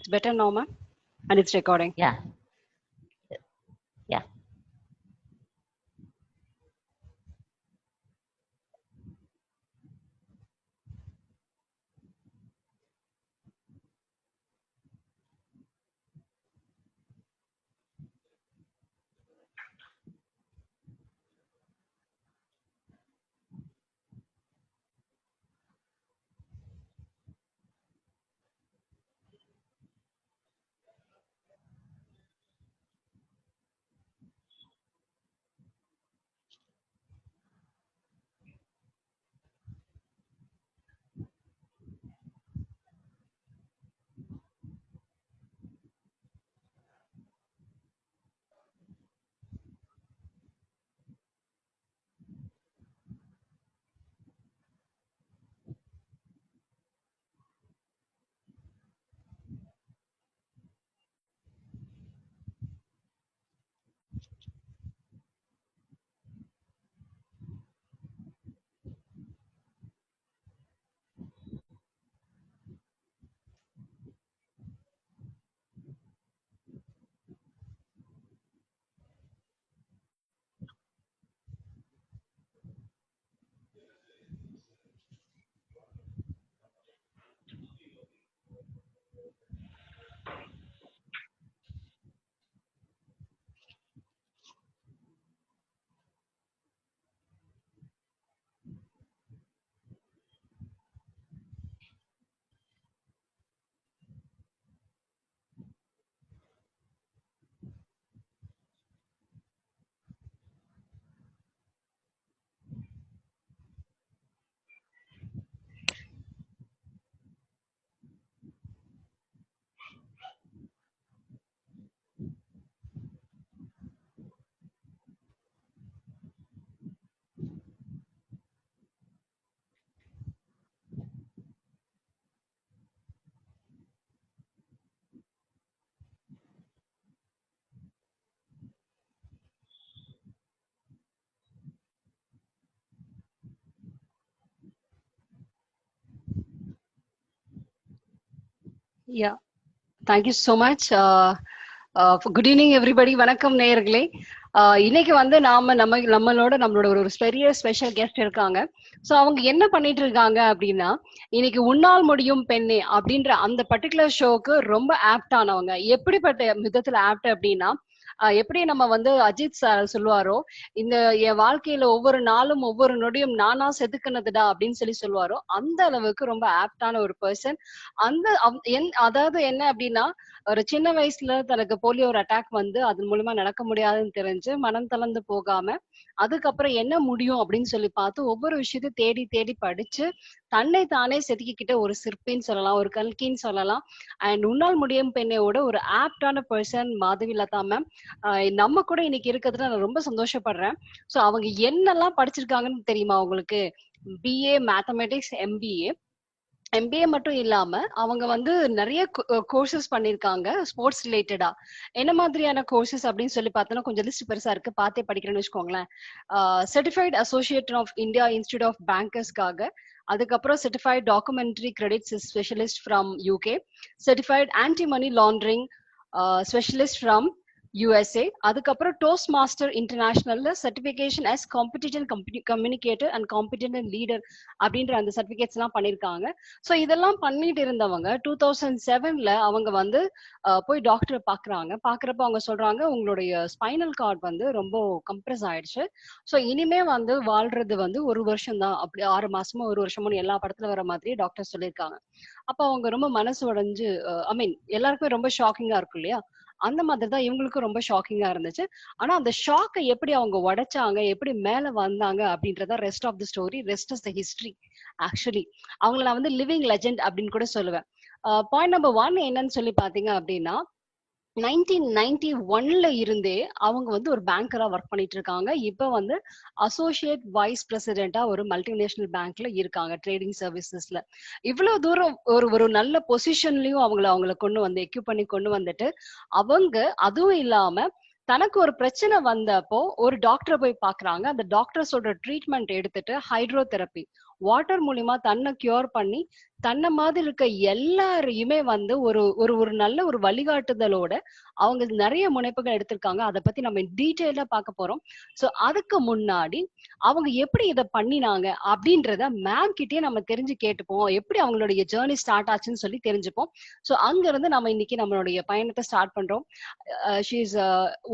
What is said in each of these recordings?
It's better now, ma'am? And it's recording. Yeah. Yeah. Yeah. Thank you so much. Good evening, everybody. வணக்கம் நேயர்களே. இன்னைக்கு வந்து நம்மளோட ஒரு பெரிய ஸ்பெஷல் கெஸ்ட் இருக்காங்க. ஸோ அவங்க என்ன பண்ணிட்டு இருக்காங்க அப்படின்னா, இன்னைக்கு உன்னால் முடியும் பெண்ணே அப்படின்ற அந்த பர்டிகுலர் ஷோக்கு ரொம்ப ஆப்டானவங்க. எப்படிப்பட்ட விதத்துல ஆப்ட் அப்படின்னா, எப்படி நம்ம வந்து அஜித் சார் சொல்லுவாரோ, இந்த என் வாழ்க்கையில ஒவ்வொரு நாளும் ஒவ்வொரு நொடியும் நானா செதுக்குனதுடா அப்படின்னு சொல்லுவாரோ, அந்த அளவுக்கு ரொம்ப ஆப்டான ஒரு பர்சன். அதாவது என்ன அப்படின்னா, ஒரு சின்ன வயசுல தனக்கு போலியோ ஒரு அட்டாக் வந்து அதன் மூலமா நடக்க முடியாதுன்னு தெரிஞ்சு மனம் தளர்ந்து போகாம, அதுக்கப்புறம் என்ன முடியும் அப்படின்னு சொல்லி பார்த்து ஒவ்வொரு விஷயத்தையும் தேடி தேடி படிச்சு தன்னை தானே செதுக்கிக்கிட்ட ஒரு சிற்பின்னு சொல்லலாம், ஒரு கல்கின்னு சொல்லலாம். அண்ட் உன்னால் முடியும் பெண்ணையோட ஒரு ஆப்டான பர்சன் மாதவி லதா மேம். நம்ம கூட இன்னைக்கு இருக்கிறதுல நான் ரொம்ப சந்தோஷப்படுறேன். ஸோ அவங்க என்னெல்லாம் படிச்சிருக்காங்கன்னு தெரியுமா உங்களுக்கு? பிஏ மேத்தமெட்டிக்ஸ், எம்பிஏ மட்டும் இல்லாம அவங்க வந்து நிறைய கோர்சஸ் பண்ணிருக்காங்க ஸ்போர்ட்ஸ் ரிலேட்டடா. என்ன மாதிரியான கோர்சஸ் அப்படின்னு சொல்லி பார்த்தோன்னா கொஞ்சம் லிஸ்ட் பெருசா இருக்கு, பார்த்தே படிக்கிறேன்னு வச்சுக்கோங்களேன். Certified associate of India institute of பேங்கர்ஸ்க்காக, அதுக்கப்புறம் certified documentary credits specialist from UK, certified anti money laundering specialist from USA, அதுக்கப்புறம் டோஸ்ட் மாஸ்டர் இன்டர்நேஷனல்ல certification as competent communicator and competent leader அப்படின்ற அந்த சர்டிபிகேட்ஸ் எல்லாம் பண்ணிருக்காங்க. ஸோ இதெல்லாம் பண்ணிட்டு இருந்தவங்க 2007ல அவங்க வந்து போய் டாக்டரை பாக்குறப்ப அவங்க சொல்றாங்க, உங்களுடைய ஸ்பைனல் கார்டு வந்து ரொம்ப கம்ப்ரெஸ் ஆயிடுச்சு. ஸோ இனிமே வந்து வாழ்றது வந்து ஒரு வருஷம் தான், அப்படி 6 மாசமோ 1 வருஷமோ எல்லா படத்துல வர மாதிரி டாக்டர் சொல்லியிருக்காங்க. அப்ப அவங்க ரொம்ப மனசு உடைஞ்சு, எல்லாருக்குமே ரொம்ப ஷாக்கிங்கா இருக்கும் இல்லையா? அந்த மாதிரி தான் இவங்களுக்கும் ரொம்ப ஷாக்கிங்கா இருந்துச்சு. ஆனா அந்த ஷாக்கை எப்படி அவங்க உடைச்சாங்க, எப்படி மேல வந்தாங்க அப்படின்றத rest of the story, rest is the history. Actually அவங்கள நான் வந்து லிவிங் லெஜெண்ட் அப்படின்னு கூட சொல்லுவேன். பாயிண்ட் நம்பர் 1 என்னன்னு சொல்லி பாத்தீங்க அப்படின்னா, 1991ல இருந்தே அவங்க வந்து ஒரு பேங்கரா ஒர்க் பண்ணிட்டு இருக்காங்க. இப்ப வந்து அசோசியேட் வைஸ் பிரசிடென்டா ஒரு மல்டிநேஷனல் பேங்க்ல இருக்காங்க, ட்ரேடிங் சர்வீசஸ்ல. இவ்வளவு தூரம் ஒரு நல்ல பொசிஷன்லயும் அவங்கள கொண்டு வந்து எக்யூப் பண்ணி கொண்டு வந்துட்டு, அவங்க அதுவும் இல்லாம தனக்கு ஒரு பிரச்சனை வந்தப்போ ஒரு டாக்டரை போய் பாக்குறாங்க. அந்த டாக்டர் சொல்ற ட்ரீட்மெண்ட் எடுத்துட்டு ஹைட்ரோதெரப்பி வாட்டர் மூலியமா தன்னை கியூர் பண்ணி தன்னை மாதிரி இருக்க எல்லாரையுமே வந்து ஒரு ஒரு ஒரு நல்ல ஒரு வழிகாட்டுதலோட அவங்க நிறைய முனைப்புகள் எடுத்திருக்காங்க. அதை பத்தி நம்ம டீட்டெயிலா பார்க்க போறோம். சோ அதுக்கு முன்னாடி அவங்க எப்படி இதை பண்ணினாங்க அப்படின்றத மேம் கிட்டயே நம்ம தெரிஞ்சு கேட்டுப்போம். எப்படி அவங்களுடைய ஜேர்னி ஸ்டார்ட் ஆச்சுன்னு சொல்லி தெரிஞ்சுப்போம். சோ அங்க இருந்து நம்ம இன்னைக்கு நம்மளுடைய பயணத்தை ஸ்டார்ட் பண்றோம். ஷீஸ்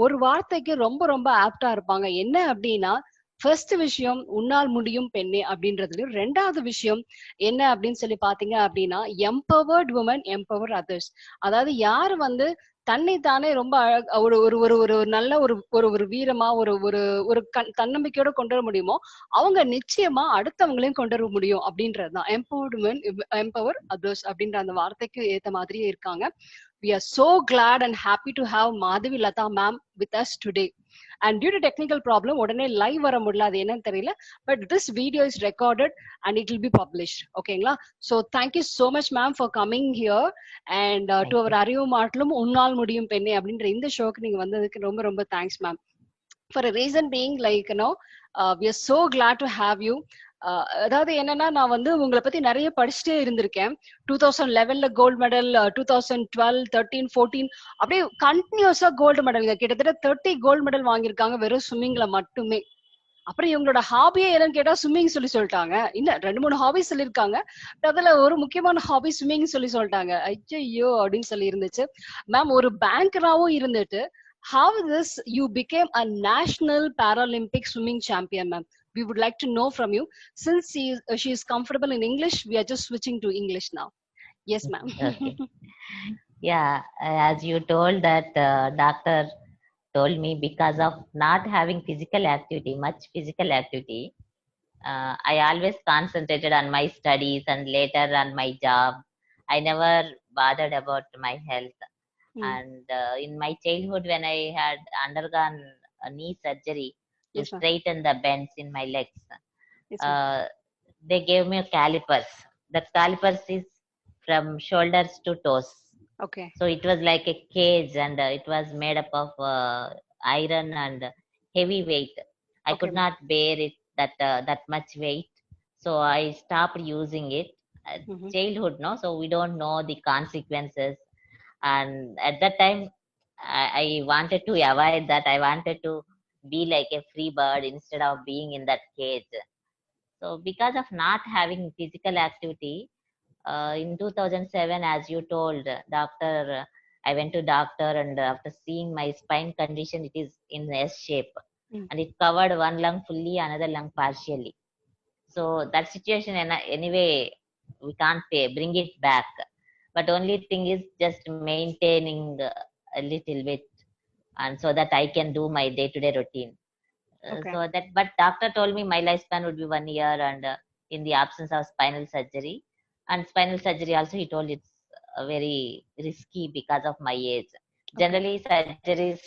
ஒரு வார்த்தைக்கு ரொம்ப ரொம்ப ஆப்டா இருப்பாங்க. என்ன அப்படின்னா, ஃபர்ஸ்ட் விஷயம் உன்னால் முடியும் பெண்ணே அப்படின்றதுலயும், ரெண்டாவது விஷயம் என்ன அப்படின்னு சொல்லி பாத்தீங்க அப்படின்னா, எம்பவர்ட் உமன் எம்பவர் அதர்ஸ். அதாவது யாரு வந்து தன்னை தானே ரொம்ப ஒரு ஒரு ஒரு ஒரு நல்ல ஒரு ஒரு ஒரு வீரமா ஒரு ஒரு ஒரு தன்னம்பிக்கையோட கொண்டு வர முடியுமோ அவங்க நிச்சயமா அடுத்தவங்களையும் கொண்டு வர முடியும் அப்படின்றதுதான் எம்பவர்ட் உமன் எம்பவர் அதர்ஸ் அப்படின்ற அந்த வார்த்தைக்கு ஏத்த மாதிரியே இருக்காங்க. We are so glad and happy to have Madhavi Lata ma'am with us today. And due to technical problem, உடனே live வர முடியல, அது என்னன்னு தெரியல. But this video is recorded and it will be published. ஓகேங்களா? So thank you so much ma'am for coming here and to our அறிவு மாட்டிலும் உன்னால் முடியும் பெண்ணே அப்படின்ற இந்த ஷோக்கு நீங்க வந்ததுக்கு ரொம்ப ரொம்ப thanks ma'am. For a reason being, like we are so glad to have you. அதாவது என்னன்னா, நான் வந்து உங்களை பத்தி நிறைய படிச்சுட்டே இருந்திருக்கேன். 2011 கோல்டு மெடல், 2012, 13, 14 அப்படியே கண்டினியூஸா கோல்டு மெடல்ங்க. கிட்டத்தட்ட 30 கோல்டு மெடல் வாங்கியிருக்காங்க வெறும் ஸ்விம்மிங்ல மட்டுமே. அப்புறம் இவங்களோட ஹாபியே என்னன்னு கேட்டா ஸ்விம்மிங் சொல்லிட்டாங்க. இன்னும் 2-3 ஹாபி சொல்லியிருக்காங்க. அதுல ஒரு முக்கியமான ஹாபி ஸ்விம்மிங் சொல்லிட்டாங்க. ஐயோ அப்படின்னு சொல்லி இருந்துச்சு. மேம் ஒரு பேங்கராவும் இருந்துட்டு how this you became a national Paralympic swimming champion, ma'am? We would like to know from you. Since she is comfortable in English, we are just switching to English now. Yes, ma'am. Okay. Yeah, as you told that doctor told me because of not having much physical activity, I always concentrated on my studies and later on my job. I never bothered about my health. And in my childhood, when I had undergone a knee surgery to Yes, straighten the bends in my legs, yes, they gave me calipers. That calipers is from shoulders to toes. okay. So it was like a cage, and it was made up of iron and heavy weight. I could not bear it that much weight, so I stopped using it. Childhood, no, so we don't know the consequences. And at that time, I wanted to avoid that. I wanted to be like a free bird instead of being in that cage. So because of not having physical activity, in 2007, as you told, doctor, I went to doctor, and after seeing my spine condition, it is in S shape, and it covered one lung fully, another lung partially. So that situation, anyway, we can't bring it back. But only thing is just maintaining a little bit, and so that I can do my day-to-day routine. So that, but doctor told me my lifespan would be 1 year, and in the absence of spinal surgery. And spinal surgery also, he told it's very risky because of my age. Generally, surgeries,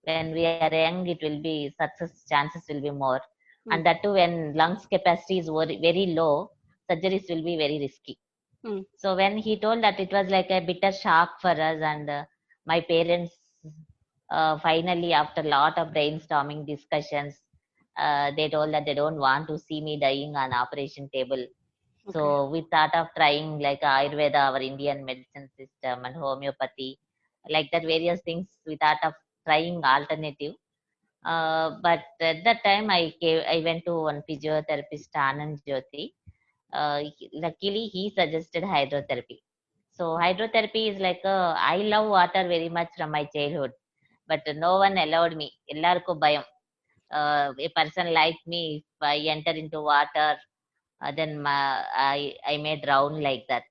when we are young, it will be success chances will be more. And that too, when lungs capacity is very low, surgeries will be very risky. So when he told that, it was like a bitter shock for us. And my parents, finally, after a lot of brainstorming discussions, they told that they don't want to see me dying on operation table. So we thought of trying like Ayurveda, our Indian medicine system, and homeopathy, like that various things. We thought of trying alternative. But at that time, I went to one physiotherapist, Anand Jyoti. Luckily, he suggested hydrotherapy. So hydrotherapy is like I love water very much from my childhood, but no one allowed me. Ellarku bayam. A person like me, if I enter into water, then I may drown like that.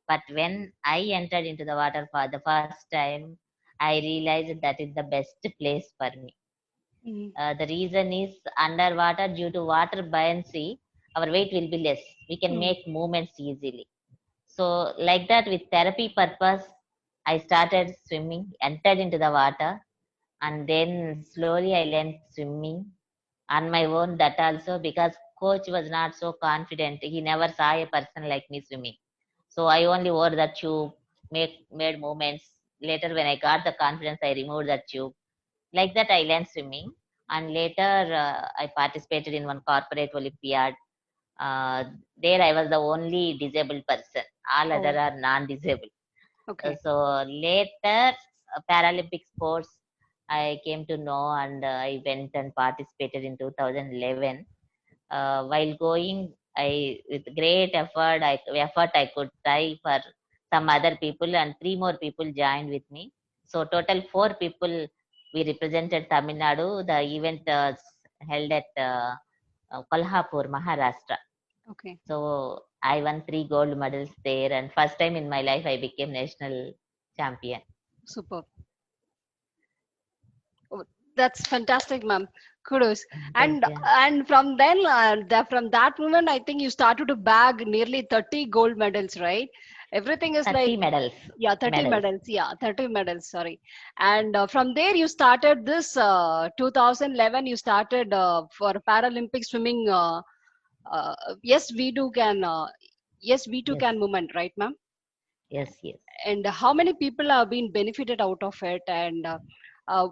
But when I entered into the water for the first time, I realized that is the best place for me. The reason is, underwater, due to water buoyancy, our weight will be less. We can make movements easily. So like that, with therapy purpose, I started swimming, entered into the water, and then slowly I learned swimming on my own. That also because coach was not so confident. He never saw a person like me swimming. So I only wore that tube, made movements. Later, when I got the confidence, I removed that tube. Like that, I learned swimming. And later, I participated in one corporate Olympiad. There, I was the only disabled person. All Oh, other are non-disabled. okay. So later, Paralympic sports, I came to know, and I went and participated in 2011. While going, I with great effort I could try for some other people, and three more people joined with me. So total four people we represented Tamil Nadu. The event held at Kolhapur, Maharashtra. Okay. So I won three gold medals there, and first time in my life I became national champion. Super. Oh, that's fantastic, ma'am. Kudos. Thank And you. from then, from that moment, I think you started to bag nearly 30 gold medals, right? Everything is 30 like, medals. yeah, 30 Medals. medals. Yeah, 30 medals. Sorry. And from there, you started this 2011. You started for Paralympic swimming. Uh, yes, we do can. Yes, we too Yes, can movement, right, ma'am? yes, yes. And how many people have been benefited out of it, and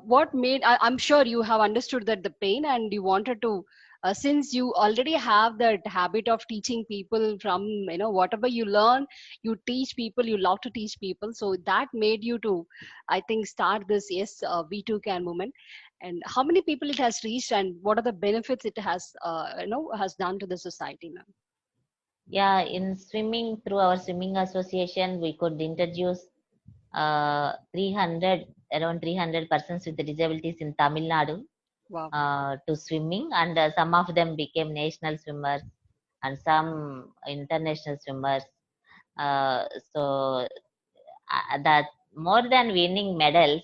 what made I'm sure you have understood that the pain, and you wanted to since you already have that habit of teaching people, from whatever you learn, you teach people, you love to teach people, so that made you to, I think, start this. Yes, we too can movement. And how many people it has reached, and what are the benefits it has has done to the society, ma'am? Yeah, in swimming, through our swimming association, we could introduce 300, around 300 persons with disabilities in Tamil Nadu Wow. to swimming, and some of them became national swimmers and some international swimmers. Uh, so that more than winning medals,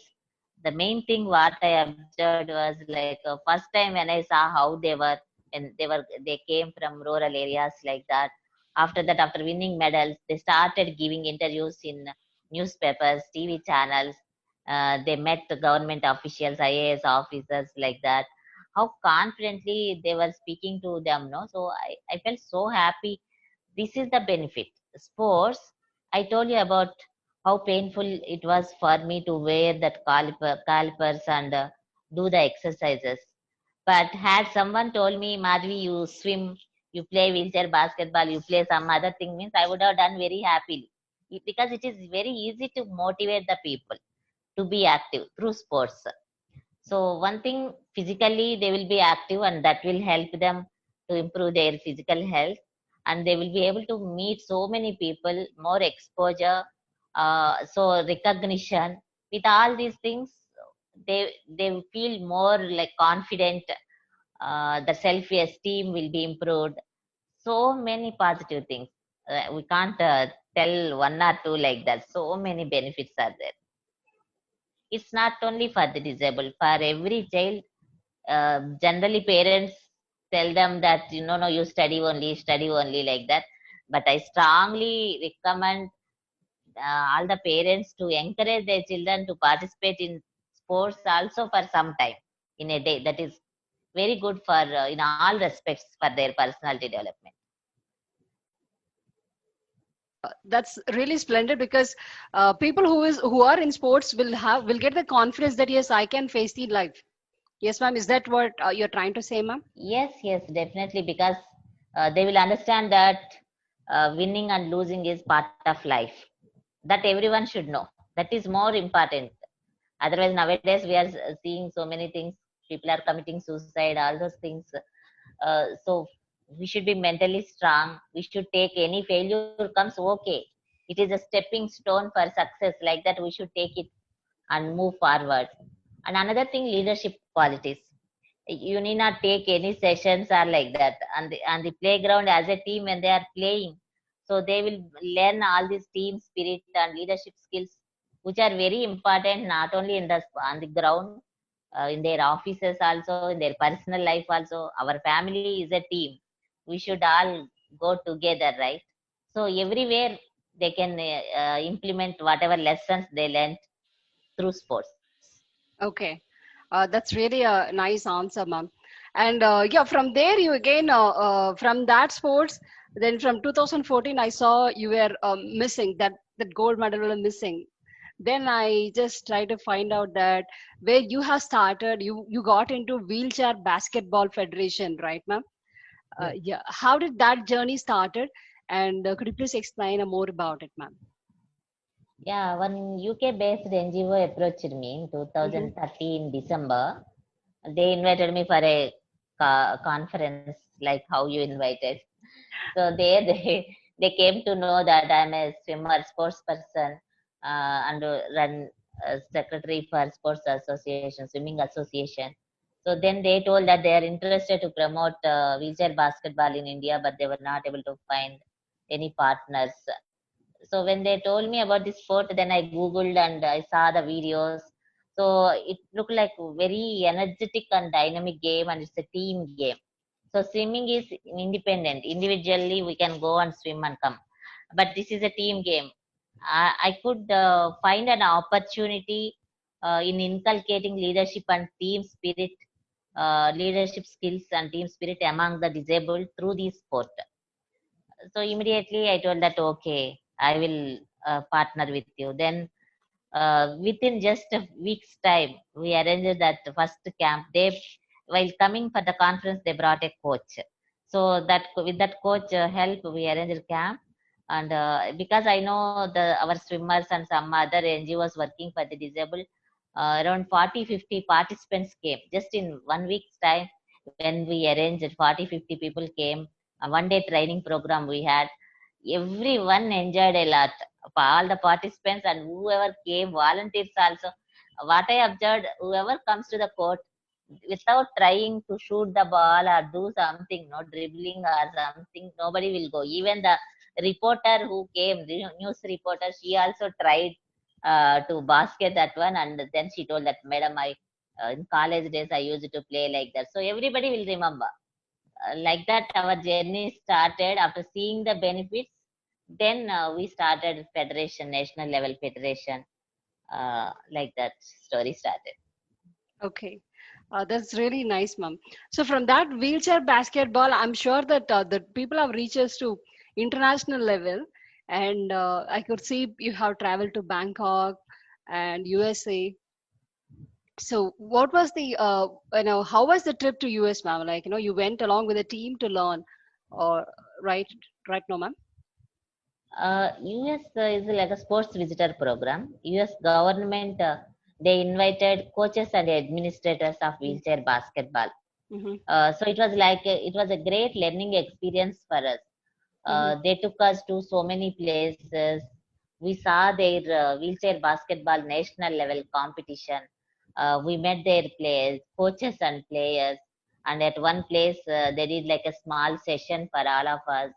the main thing what I observed was like first time when I saw how they came from rural areas like that. After that, after winning medals, they started giving interviews in newspapers, TV channels. They met the government officials, IAS officers like that. How confidently they were speaking to them, no? So I felt so happy. This is the benefit. Sports, I told you about how painful it was for me to wear that calipers and do the exercises. But had someone told me, Madhvi, you swim, you play wheelchair basketball, you play some other thing, means I would have done very happily. Because it is very easy to motivate the people to be active through sports. So one thing, physically they will be active, and that will help them to improve their physical health, and they will be able to meet so many people, more exposure, so recognition. With all these things, they will feel more like confident. The self esteem will be improved. So many positive things. We can't tell one or two like that. So many benefits are there. It's not only for the disabled, for every child. Generally parents tell them that no, you study only like that. But I strongly recommend all the parents to encourage their children to participate in sports also for some time in a day. That is very good for in all respects for their personality development. That's really splendid, because people who are in sports will get the confidence that yes, I can face the life. Yes, ma'am. Is that what you're trying to say, ma'am? Yes, yes, definitely, because they will understand that winning and losing is part of life. That everyone should know. That is more important. Otherwise, nowadays we are seeing so many things. People are committing suicide, all those things. So we should be mentally strong. We should take any failure comes okay. It is a stepping stone for success. Like that, we should take it and move forward. And another thing, leadership qualities. You need not take any sessions or like that. On the playground as a team when they are playing, so they will learn all these team spirit and leadership skills, which are very important not only on the ground, in their offices also, in their personal life also. Our family is a team. We should all go together, right? So everywhere they can implement whatever lessons they learned through sports. Okay, that's really a nice answer, ma'am. And yeah, from there you again from that sports. Then from 2014, I saw you were missing that gold medal were missing. Then I just try to find out that where you have started, you got into Wheelchair Basketball Federation, right, ma'am? Yes. Yeah. How did that journey started? And could you please explain more about it, ma'am? Yeah, one UK-based NGO approached me in Mm-hmm. 2013 December. They invited me for a conference, like how you invited. So there they came to know that I'm a swimmer, sports person, and run secretary for sports association, swimming association. So then they told that they are interested to promote wheelchair basketball in India, but they were not able to find any partners. So when they told me about this sport, then I googled and I saw the videos. So it looked like a very energetic and dynamic game, and it's a team game. So swimming is independent. Individually, we can go and swim and come, but this is a team game. I could find an opportunity in inculcating leadership and team spirit, leadership skills and team spirit among the disabled through this sport. So immediately I told that okay, I will partner with you. Then within just a week's time we arranged that first camp. They, while coming for the conference, they brought a coach. So that with that coach help, we arranged camp. And because I know the our swimmers and some other NGOs working for the disabled, around 40-50 participants came just in 1 week's time. When we arranged, 40-50 people came. A 1 day training program we had. Everyone enjoyed a lot. All the participants and whoever came, volunteers also. What I observed, whoever comes to the court without trying to shoot the ball or do something, no dribbling or something, nobody will go. Even the reporter who came, the news reporter, she also tried to basket that one, and then she told that, Madam, I in college days I used to play like that. So everybody will remember. Like that, our journey started. After seeing the benefits, then we started federation, national level federation. Like that, story started. Okay. That's really nice, ma'am. So from that wheelchair basketball, I'm sure that the people have reached us to international level, and I could see you have traveled to Bangkok and USA. So what was the how was the trip to US, ma'am? Like, you went along with a team to learn, or right, right, no, ma'am? US is like a sports visitor program. US government, they invited coaches and administrators of wheelchair basketball. Mm-hmm. So it was like it was a great learning experience for us. Mm-hmm. They took us to so many places. We saw their wheelchair basketball national level competition. We met their players, coaches and players. And at one place, they did like a small session for all of us.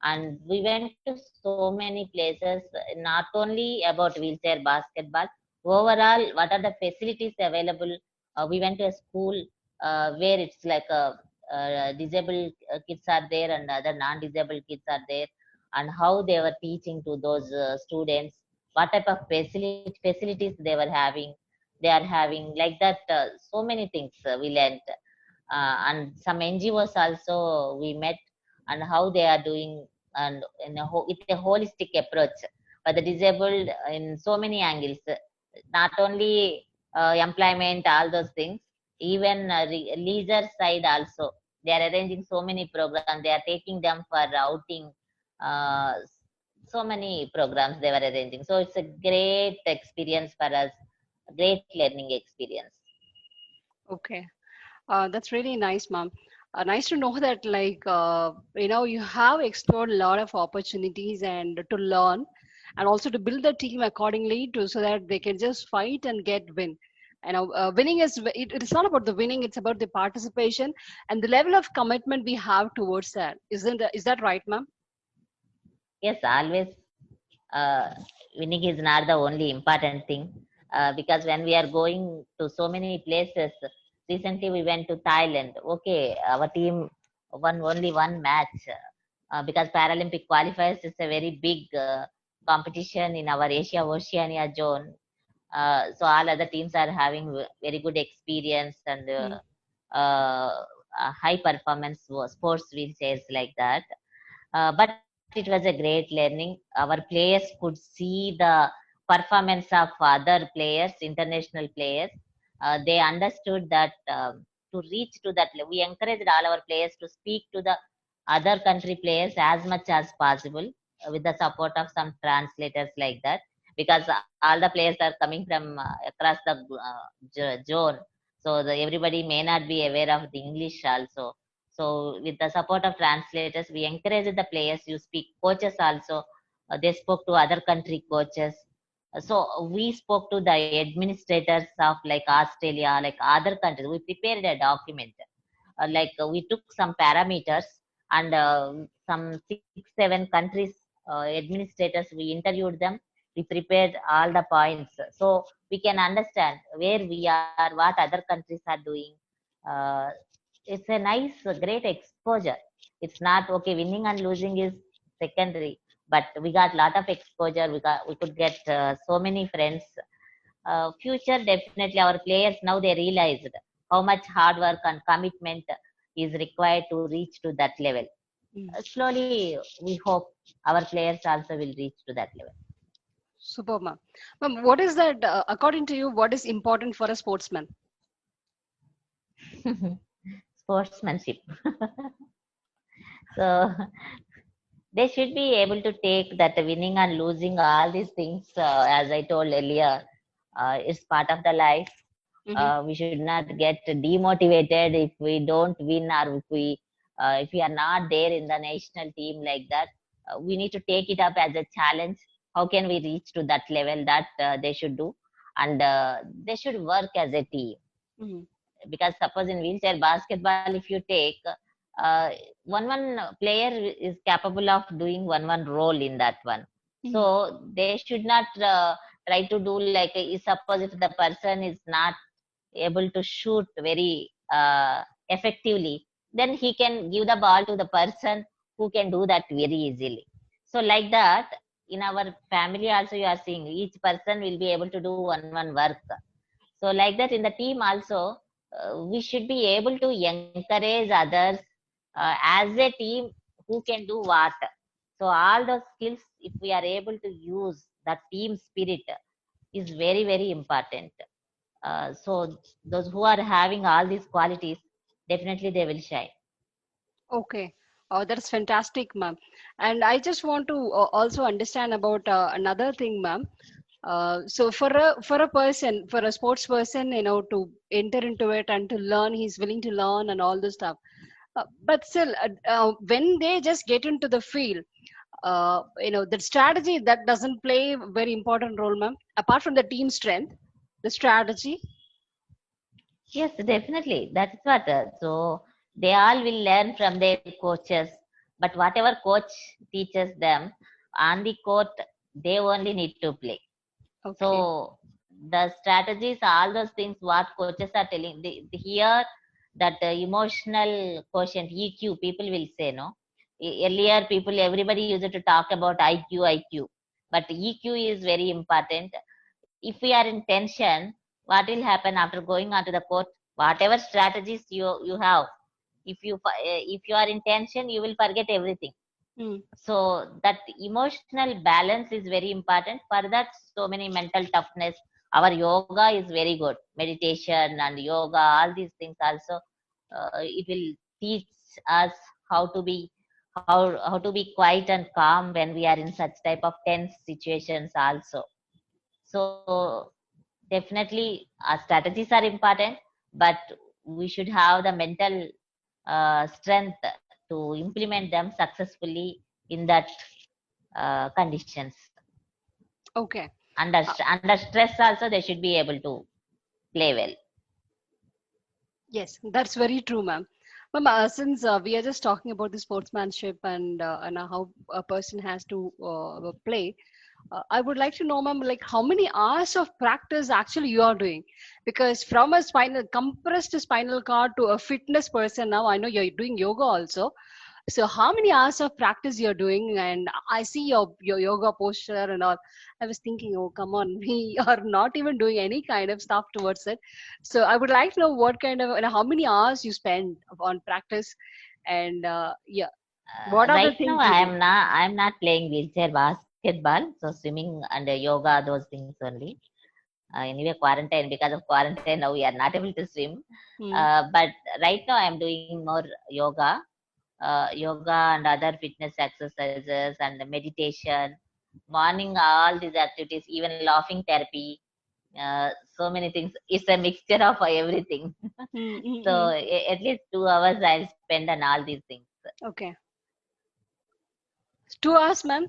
And we went to so many places, not only about wheelchair basketball, overall, what are the facilities available. We went to a school where it's like a disabled kids are there and other non-disabled kids are there, and how they were teaching to those students, what type of facilities they were having, they are having, like that. So many things we learned. And some NGOs also we met, and how they are doing, and with a holistic approach for the disabled in so many angles, not only employment, all those things, even leisure side also. They are arranging so many programs. They are taking them for outing. Uh, so many programs they were arranging. So it's a great experience for us, a great learning experience. Okay. That's really nice, ma'am. Nice to know that, like, you have explored a lot of opportunities and to learn, and also to build the team accordingly to so that they can just fight and get win. Winning it's not about the winning; it's about the participation and the level of commitment we have towards that. Is that right, ma'am? Yes, always uh, winning is not the only important thing, because when we are going to so many places, recently we went to Thailand. Okay, our team won only one match, because Paralympic qualifiers is a very big competition in our Asia Oceania zone. So all other teams are having very good experience and Mm. high performance sports wheelchairs like that. But it was a great learning. Our players could see the performance of other players, international players. They understood that to reach to that level, we encouraged all our players to speak to the other country players as much as possible with the support of some translators like that, because all the players are coming from across the zone, so everybody may not be aware of the English also. So with the support of translators, we encourage the players. You speak coaches also. They spoke to other country coaches. So we spoke to the administrators of like Australia, like other countries. We prepared a document. We took some parameters and some 6, 7 countries administrators. We interviewed them. We prepared all the points, so we can understand where we are, what other countries are doing. Uh, it's a nice, great exposure. It's not okay. Winning and losing is secondary, but we got a lot of exposure. We could get so many friends. Future, definitely our players now they realized how much hard work and commitment is required to reach to that level. Slowly, we hope our players also will reach to that level. Super, ma'am. Ma'am, what is that, according to you, what is important for a sportsman? Sportsmanship. So they should be able to take that winning and losing, all these things, as I told earlier, is part of the life. We should not get demotivated if we don't win, or if we are not there in the national team like that. We need to take it up as a challenge. How can we reach to that level? That they should do, and they should work as a team. Because suppose in wheelchair basketball, if you take one player is capable of doing one role in that one. So they should not try to do like, suppose if the person is not able to shoot very effectively, then he can give the ball to the person who can do that very easily. So like that, in our family also you are seeing each person will be able to do one work. So like that in the team also, we should be able to encourage others as a team who can do what. So all those skills, if we are able to use, that team spirit is very, very important. So those who are having all these qualities, definitely they will shine. Okay. Oh, that's fantastic, ma'am. And I just want to also understand about another thing, ma'am. So for a person, for a sports person, to enter into it and to learn, he's willing to learn and all this stuff. But still, when they just get into the field, the strategy that doesn't play a very important role, ma'am. Apart from the team strength, the strategy. Yes, definitely. That's what. So they all will learn from their coaches. But whatever coach teaches them on the court, they only need to play. Okay. So the strategies, all those things, what coaches are telling, here that emotional quotient, EQ, people will say, no. Earlier, everybody used to talk about IQ, but EQ is very important. If we are in tension, what will happen after going onto the court? Whatever strategies you have, if you are in tension, you will forget everything. So that emotional balance is very important. For that, so many mental toughness. Our yoga is very good. Meditation and yoga, all these things also, it will teach us how to be how to be quiet and calm when we are in such type of tense situations also. So definitely our strategies are important, but we should have the mental strength to implement them successfully in that conditions. Okay. Under stress also, they should be able to play well. Yes, that's very true, ma'am. Ma'am, since we are just talking about the sportsmanship and how a person has to play, I would like to know, ma'am, like how many hours of practice actually you are doing? Because from a compressed spinal cord to a fitness person, now I know you're doing yoga also. So how many hours of practice you're doing? And I see your yoga posture and all. I was thinking, oh, come on, we are not even doing any kind of stuff towards it. So I would like to know what kind of, how many hours you spend on practice, and yeah, what are the Right now, things you do? I'm not playing wheelchair basketball. basketball. So swimming and yoga, those things only. Anyway, quarantine, because of quarantine, now we are not able to swim. But right now I'm doing more yoga, yoga and other fitness exercises and meditation. Morning, all these activities, even laughing therapy, so many things. It's a mixture of everything. So at least 2 hours I'll spend on all these things. Okay. 2 hours, ma'am.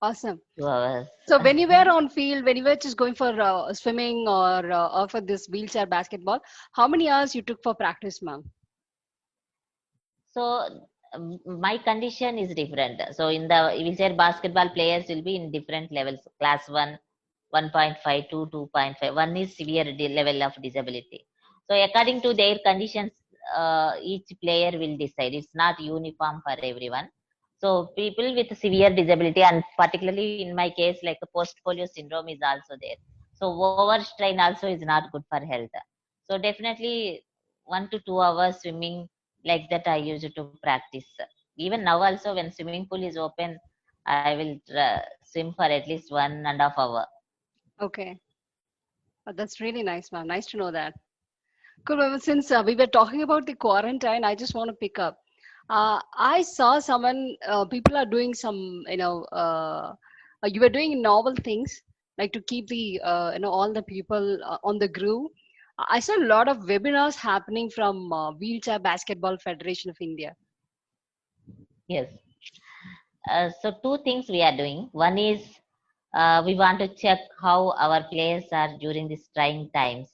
Awesome. 2 hours. So when you were on field, when you were just going for swimming or for this wheelchair basketball, how many hours you took for practice, ma'am? So my condition is different. So in the wheelchair basketball players will be in different levels. Class 1, 1.5 to 2.5. One is severe level of disability. So according to their conditions, each player will decide. It's not uniform for everyone. So people with severe disability, and particularly in my case, like a post-polio syndrome is also there. So overstrain also is not good for health. So definitely 1 to 2 hours swimming, like that I used to practice. Even now also when swimming pool is open, I will swim for at least 1.5 hours. Okay. That's really nice, ma'am. Nice to know that. Cool. Well, since we were talking about the quarantine, I just want to pick up. I saw someone, people are doing some, you were doing novel things like to keep the, all the people on the groove. I saw a lot of webinars happening from Wheelchair Basketball Federation of India. Yes. So two things we are doing. One is we want to check how our players are during these trying times.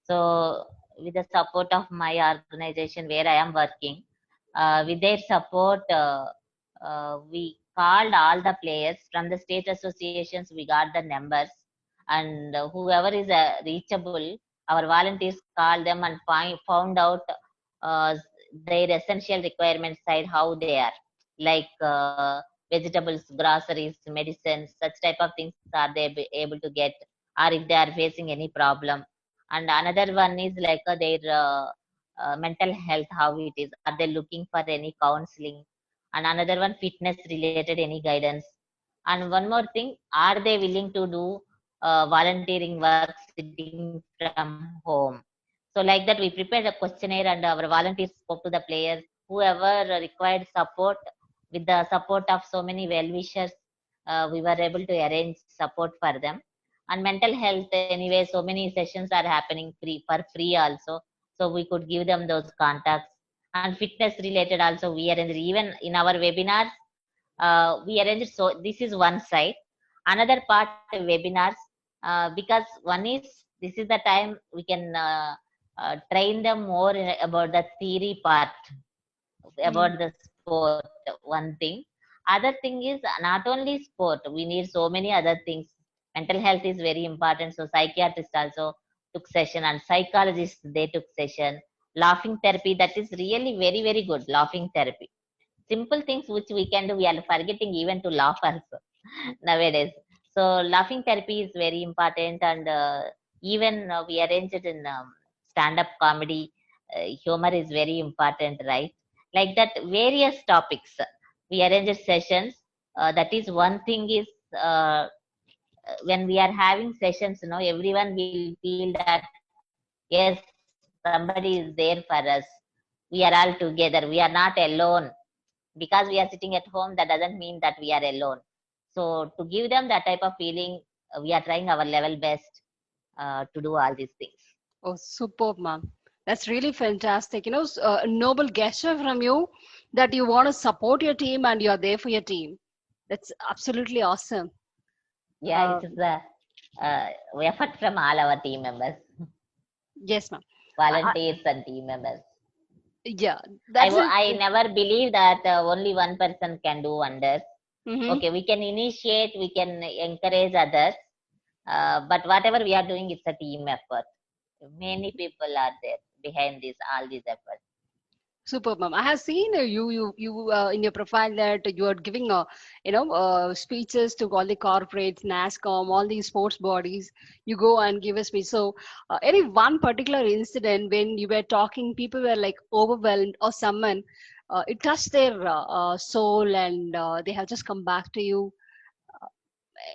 So with the support of my organization where I am working, with their support, we called all the players from the state associations. We got the numbers, and whoever is reachable, our volunteers called them and found out uh, their essential requirements side how they are, like vegetables, groceries, medicines, such type of things are they able to get, or if they are facing any problem. And another one is like their mental health, how it is. Are they looking for any counseling? And another one, fitness related, any guidance. And one more thing, are they willing to do volunteering work sitting from home? So like that, we prepared a questionnaire and our volunteers spoke to the players, whoever required support. With the support of so many well-wishers, we were able to arrange support for them. And mental health, anyway, so many sessions are happening for free also. So we could give them those contacts. And fitness related also, we arrange even in our webinars. We arrange, so this is one side. Another part webinars, because one is, this is the time we can train them more about the theory part about the sport. One thing, other thing is not only sport, we need so many other things. Mental health is very important, so psychiatrists also took session, and psychologists they took session. Laughing therapy, that is really very very good. Laughing therapy, simple things which we can do, we are forgetting even to laugh also nowadays. So laughing therapy is very important, and even we arrange it in stand up comedy. Humor is very important, right? Like that, various topics we arrange sessions. That is one thing is, when we are having sessions, everyone will feel that yes, somebody is there for us. We are all together, we are not alone. Because we are sitting at home, that doesn't mean that we are alone. So to give them that type of feeling, we are trying our level best to do all these things. Oh, superb, ma'am. That's really fantastic. A noble gesture from you that you want to support your team and you're there for your team. That's absolutely awesome. Yeah, Uh, it is the uh, effort from all our team members, yes, ma'am. volunteers and team members. Yeah, that's it. I never believe that only one person can do wonders. Mm-hmm. Okay, we can initiate, we can encourage others, but whatever we are doing, it's a team effort. Many people are there behind this, all these efforts. Superb, ma'am. I have seen you in your profile that you are giving speeches to all the corporates, NASCOM, all these sports bodies. You go and give a speech. So, any one particular incident when you were talking, people were like overwhelmed, or someone it touched their soul, and they have just come back to you.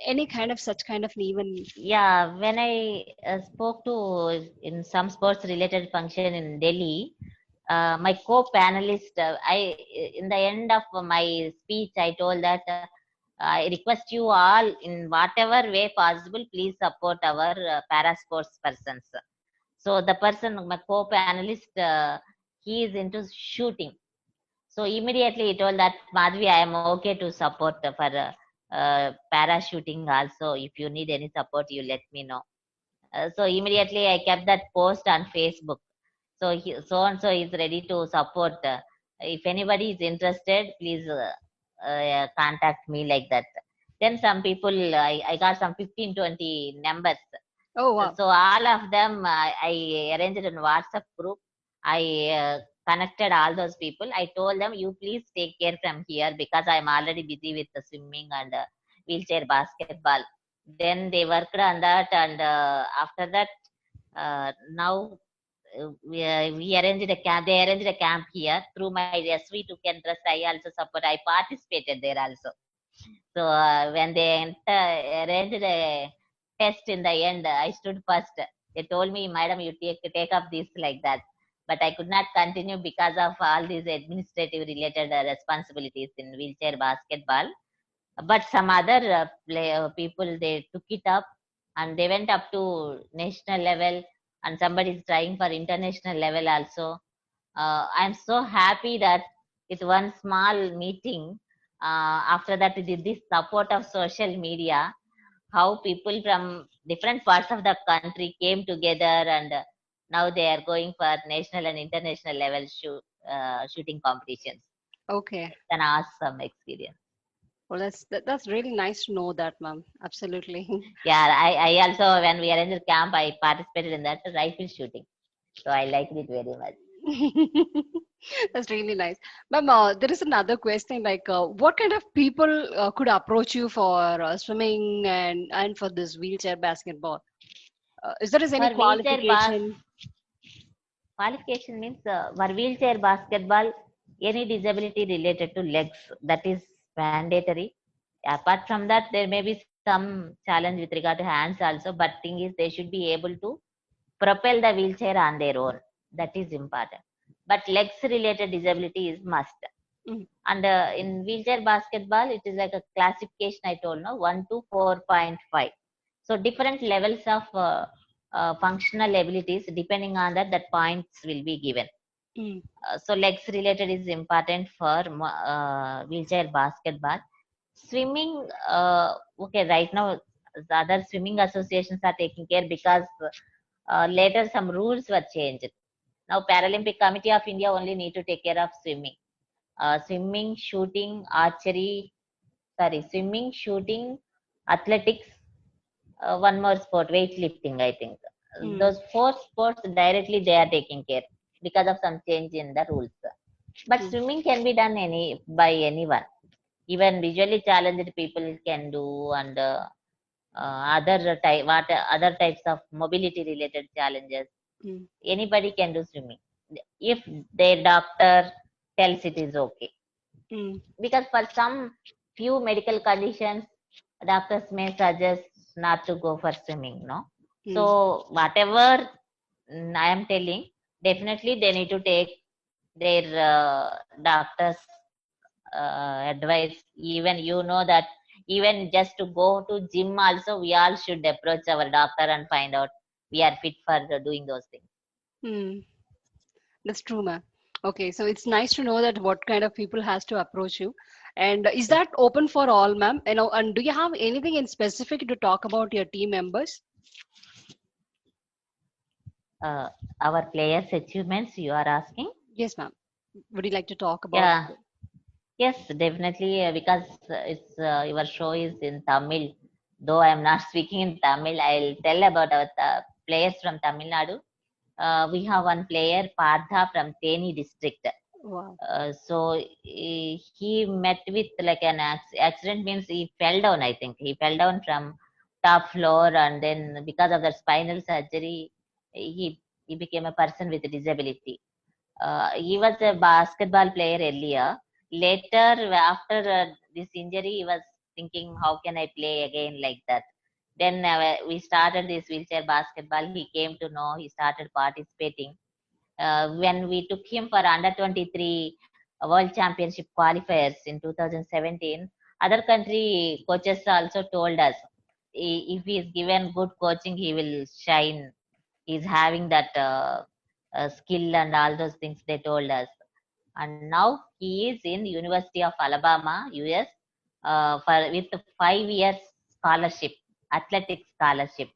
any kind of such kind of even? Yeah, when I spoke to in some sports related function in Delhi, my co-panelist, in the end of my speech, I told that I request you all in whatever way possible, please support our para sports persons. So the person, my co-panelist, he is into shooting. So immediately he told that, Madhvi, I am okay to support for parachuting also. If you need any support, you let me know. So immediately I kept that post on Facebook. So so and so is ready to support. If anybody is interested, please contact me like that. Then some people, I got some 15, 20 numbers. Oh wow. So all of them, I arranged in WhatsApp group. I connected all those people. I told them, you please take care from here because I'm already busy with the swimming and wheelchair basketball. Then they worked on that, and after that, now we arranged a camp. They arranged a camp here through my SV to Kendra. I also support. I participated there also. So when they arranged a test in the end, I stood first. They told me, Madam, you take up this like that. But I could not continue because of all these administrative related responsibilities in wheelchair basketball. But some other people, they took it up and they went up to national level, and somebody is trying for international level also. I'm so happy that with one small meeting, after that, with this support of social media, how people from different parts of the country came together, and now they are going for national and international level shooting competitions. Okay. It's an awesome experience. Well, that's really nice to know that, ma'am. Absolutely. Yeah, I also, when we arranged camp, I participated in that rifle shooting. So I liked it very much. That's really nice. Ma'am, there is another question like, what kind of people could approach you for swimming and for this wheelchair basketball? Is there is any For wheelchair bas qualification? Qualification means for wheelchair basketball, any disability related to legs, that is mandatory. Apart from that, there may be some challenge with regard to hands also, but thing is they should be able to propel the wheelchair on their own. That is important. But legs related disability is must. Mm, And in wheelchair basketball, it is like a classification I told no 1 to 4.5. So different levels of functional abilities, depending on that, that points will be given. mm, So legs related is important for wheelchair basketball. Swimming, okay, right now the other swimming associations are taking care because later some rules were changed. Now Paralympic Committee of India only need to take care of swimming. Swimming, shooting, archery, swimming, shooting, athletics, one more sport, weightlifting, I think. mm, Those four sports directly they are taking care because of some change in the rules. But mm, swimming can be done by anyone. Even visually challenged people can do, and other types of mobility related challenges. mm, Anybody can do swimming if their doctor tells it is okay. mm, Because for some few medical conditions, doctors may suggest not to go for swimming, no? So mm, whatever I am telling, definitely they need to take their doctor's advice. Even you know that even just to go to gym also, we all should approach our doctor and find out we are fit for doing those things. mm. That's true, ma'am. Okay, so it's nice to know that what kind of people has to approach you. And is Yes. that open for all, ma'am? And do you have anything in specific to talk about your team members? uh, our players achievements you are asking? Yes, ma'am. Would you like to talk about? Yeah. Yes, definitely, because it's your show is in Tamil. Though I am not speaking in Tamil, I'll tell about our players from Tamil Nadu. We have one player, Partha from Teni district. Wow. So he met with like an accident, means he fell down. I think he fell down from top floor, and then because of the spinal surgery, he became a person with a disability. He was a basketball player earlier. Later, after this injury, he was thinking, how can I play again like that? Then we started this wheelchair basketball. He came to know, he started participating. When we took him for under 23 World Championship qualifiers in 2017, other country coaches also told us, if he is given good coaching, he will shine. He's having that skill and all those things they told us. And now he is in University of Alabama, US, with 5 years scholarship, athletic scholarship.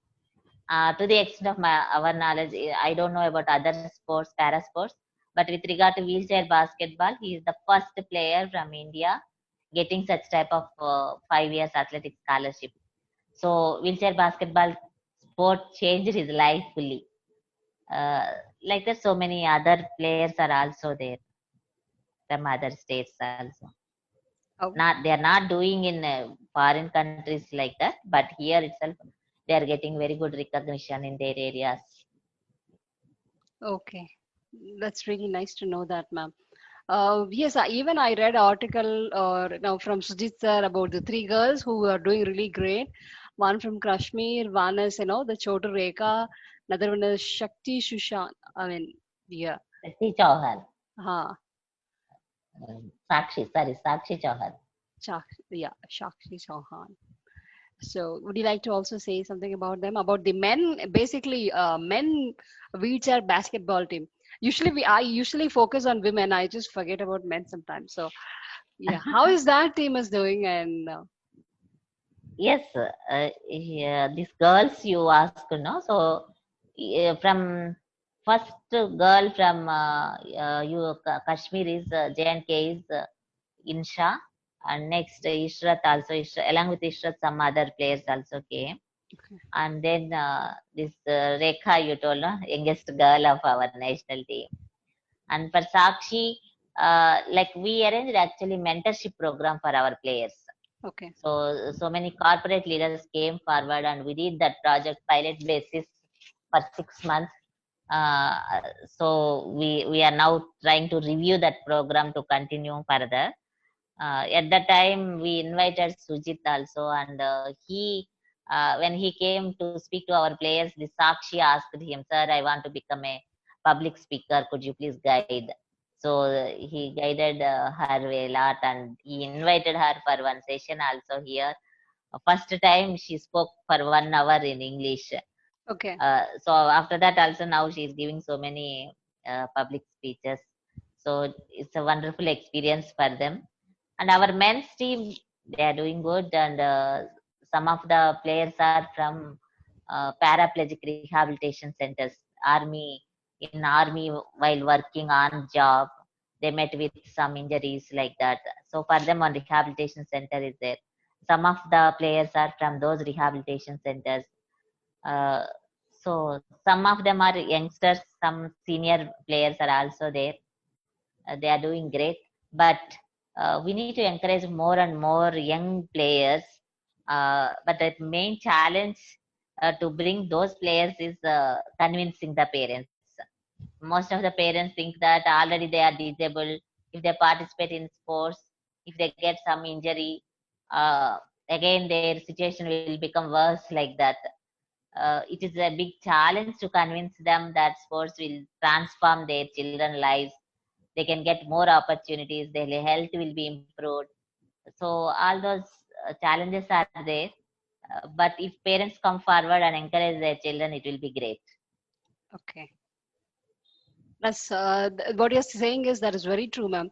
To the extent of our knowledge, I don't know about other sports, para sports, but with regard to wheelchair basketball, he is the first player from India getting such type of 5 years athletic scholarship. So wheelchair basketball sport changed his life fully. Uh, like that, so many other players are also there from other states also. Oh, Not they are not doing in foreign countries like that, but here itself they are getting very good recognition in their areas. okay. That's really nice to know that, ma'am. Yes, even I read article now from Sujit sir about the three girls who are doing really great. One from Kashmir, one is the Chotu Rekha, another one is Shakti Shushan. I mean, yeah, Sakshi Chauhan, ha, Sakshi Chauhan. yeah, Shakti Chauhan. So, would you like to also say something about them? About the men, basically, men wheelchair basketball team. I usually focus on women. I just forget about men sometimes. So, yeah, how is that team is doing? And Yes, yeah, these girls you ask, no? So from first girl from Kashmir is J&K is Insha, and next Ishrat also, along with Ishrat, some other players also came. And then this Rekha, you told, no? Youngest girl of our national team. And for Sakshi, like we arranged actually mentorship program for our players. okay, So many corporate leaders came forward and we did that project pilot basis for 6 months. Uh, so we are now trying to review that program to continue further. At that time, we invited Sujit also, and when he came to speak to our players, the Sakshi asked him, "Sir, I want to become a public speaker. Could you please guide?" So he guided her a lot, and he invited her for one session also here. First time she spoke for 1 hour in English. okay, So after that, also now she is giving so many public speeches. So it's a wonderful experience for them. And our men's team, they are doing good, and some of the players are from paraplegic rehabilitation centers. Army while working on job, they met with some injuries like that. So for them, one rehabilitation center is there. Some of the players are from those rehabilitation centers. Uh, so some of them are youngsters, some senior players are also there. They are doing great, but we need to encourage more and more young players. But the main challenge to bring those players is convincing the parents. Most of the parents think that already they are disabled. If they participate in sports, if they get some injury, uh, again their situation will become worse like that. It is a big challenge to convince them that sports will transform their children's lives. They can get more opportunities, their health will be improved. So all those challenges are there. But if parents come forward and encourage their children, it will be great. okay. That's what you're saying is that is very true, ma'am.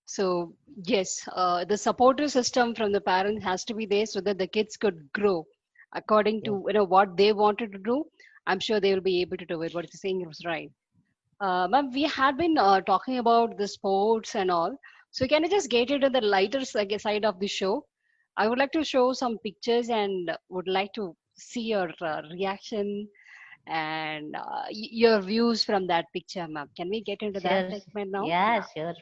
So yes, the supportive system from the parents has to be there so that the kids could grow according Yes. to what they wanted to do. I'm sure they will be able to do it. What you're saying is right. Ma'am, we had been talking about the sports and all. So can I just get into the lighter side of the show? I would like to show some pictures and would like to see your reaction and your views from that picture, ma'am. Can we get into that Sure. segment now? Yeah, Yeah, sure.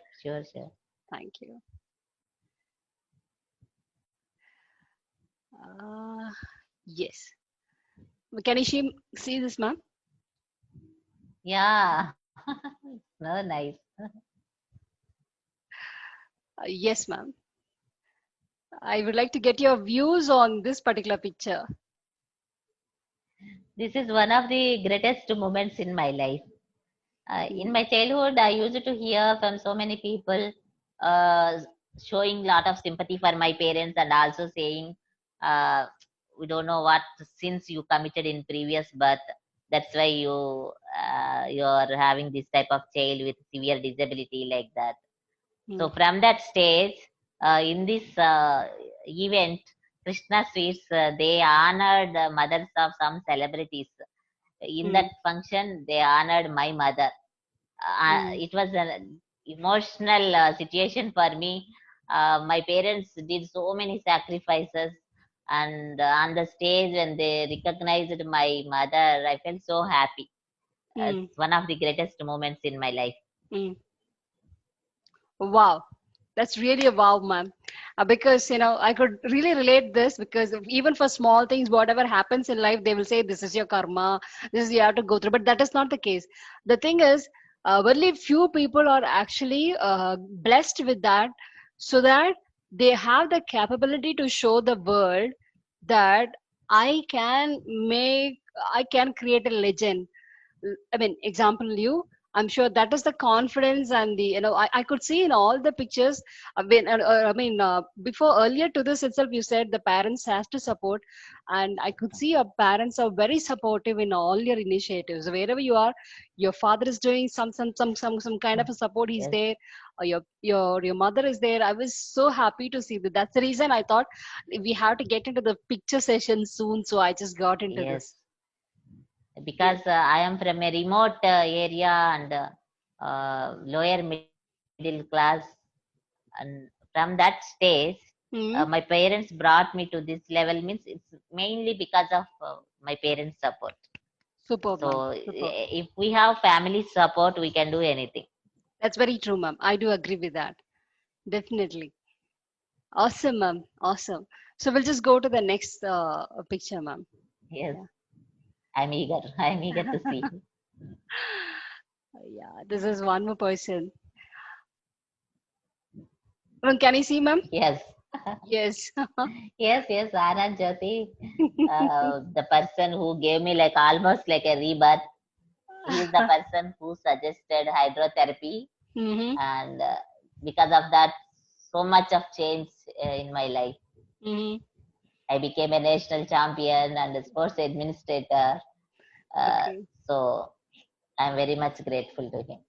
thank you. Uh, yes. Can you see this, ma'am? Yeah. No, nice. Yes, ma'am. I would like to get your views on this particular picture. This is one of the greatest moments in my life. In my childhood, I used to hear from so many people uh, showing lot of sympathy for my parents and also saying, uh, "We don't know what sins you committed in previous birth. That's why you are having this type of child with severe disability like that." So from that stage, in this event, Krishna Sweets, they honored the mothers of some celebrities. In that function, they honored my mother. It was an emotional situation for me. My parents did so many sacrifices, and on the stage when they recognized my mother, I felt so happy. It's one of the greatest moments in my life. Wow, that's really a wow, ma'am. Because I could really relate this because even for small things, whatever happens in life, they will say this is your karma, this is you have to go through. But that is not the case. The thing is, only few people are actually blessed with that, so that they have the capability to show the world that I can make, I can create a legend. I mean, example you. I'm sure that is the confidence and the I could see in all the pictures. Before earlier to this itself, you said the parents has to support, and I could see your parents are very supportive in all your initiatives. Wherever you are, your father is doing some kind of a support. He's Yes, there, or your mother is there. I was so happy to see that. That's the reason I thought we have to get into the picture session soon. So I just got into yes. this. Because I am from a remote area and lower middle class, and from that stage, Hmm. my parents brought me to this level. Means it's mainly because of my parents' support. Superb, ma'am. So Superb. if we have family support, we can do anything. That's very true, ma'am. I do agree with that. Definitely. Awesome, ma'am. Awesome. So we'll just go to the next picture, ma'am. Yes, Yeah. I'm eager. I'm eager to see. Yeah. This is one more person. Ma'am, can you see, ma'am? Yes, Yes. yes. Anand Jyoti, the person who gave me like almost like a rebirth. He is the person who suggested hydrotherapy, Mm-hmm. and because of that, so much of change in my life. Mm-hmm. I became a national champion and a sports administrator. Uh, Okay. so I'm very much grateful to him.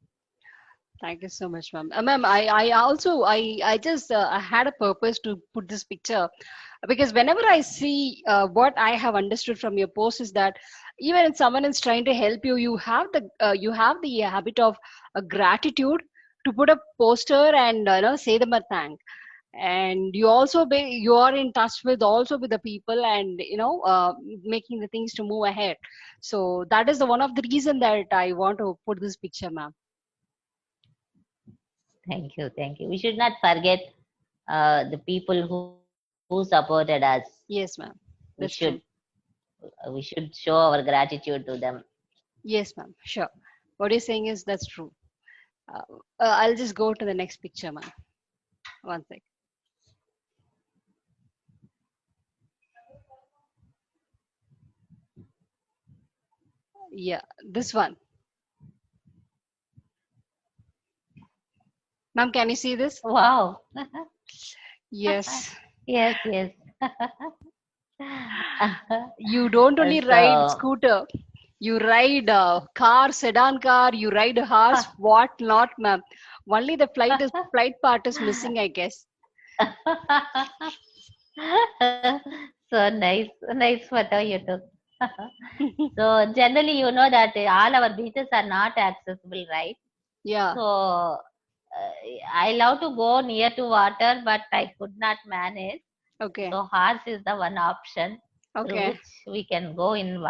Thank you so much, ma'am. Ma'am, I just I had a purpose to put this picture because whenever I see what I have understood from your post is that even if someone is trying to help you, you have the habit of gratitude to put a poster and say them a thank. And you are in touch with also with the people and making the things to move ahead. So that is the one of the reason that I want to put this picture, ma'am. Thank you, thank you. We should not forget the people who supported us. Yes, ma'am. We should That's true. we should show our gratitude to them. Yes, ma'am. Sure. What you're saying is that's true. Uh, I'll just go to the next picture, ma'am. One sec. Yeah, this one. Ma'am, can you see this? Wow. Yes. Yes, yes. You don't only ride So, scooter. You ride a car, sedan car. You ride a horse. What not, ma'am? Only the flight part is missing, I guess. so nice photo you took. So generally, you know that all our beaches are not accessible, right? Yeah. So I love to go near to water, but I could not manage. Okay. So horse is the one option through Okay. which we can go in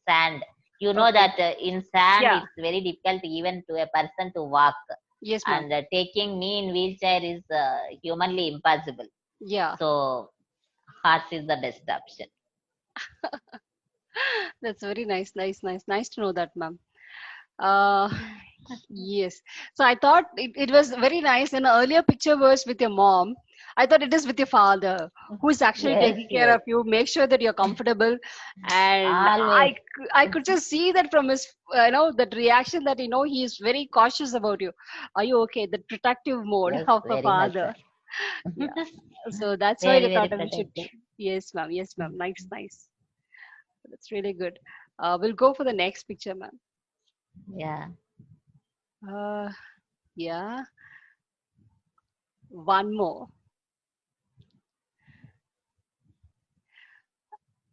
sand. You know Okay. that in sand Yeah. it's very difficult even to a person to walk, Yes, ma'am. and taking me in wheelchair is humanly impossible. Yeah. So horse is the best option. That's very nice. Nice to know that, ma'am. Uh, yes. So I thought it was very nice. In an earlier picture was with your mom. I thought it is with your father, who is actually Yes, taking care yes. of you, make sure that you're comfortable. And Always. I could just see that from his, that reaction, that, he is very cautious about you. Are you okay? The protective mode Yes, of a very much. father. Yeah. So that's why Very, I very thought we should. protective. Yes, ma'am. Yes, ma'am. Nice, nice. That's really good. We'll go for the next picture, ma'am. Yeah. Uh, yeah. One more.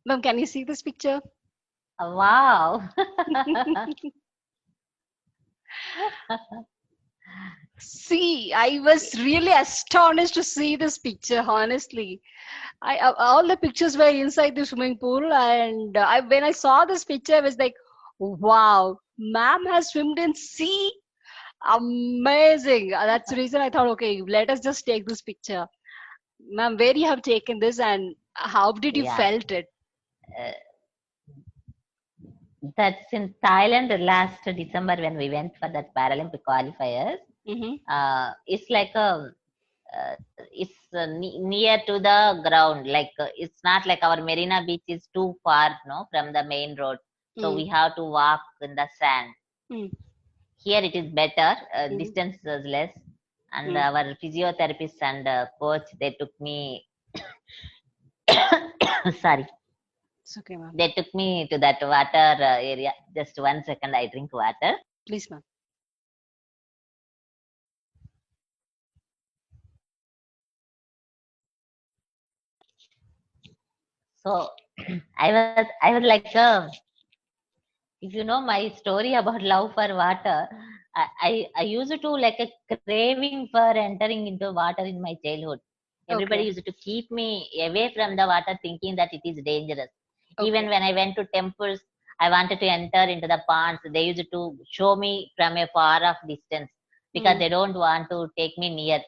Ma'am, can you see this picture? Wow. See, I was really astonished to see this picture, honestly. All the pictures were inside the swimming pool, and when I saw this picture, I was like, wow, ma'am has swimmed in sea. Amazing. That's the reason I thought, okay, let us just take this picture. Ma'am, where you have taken this, and how did you Yeah. felt it? Uh, that's in Thailand last December when we went for that Paralympic qualifiers. Mm-hmm. It's like it's near to the ground. Like it's not like our Marina Beach is too far, no, from the main road. So Mm, we have to walk in the sand. mm, Here it is better, mm, distance is less. And mm. our physiotherapist and coach, they took me, sorry, It's okay, ma'am. they took me to that water area. Just 1 second, I drink water. Please, ma'am. So I was like, if you know my story about love for water, I used to like a craving for entering into water in my childhood. Everybody Okay, used to keep me away from the water, thinking that it is dangerous. Even okay. when I went to temples, I wanted to enter into the ponds. They used to show me from a far off distance because Mm, they don't want to take me near.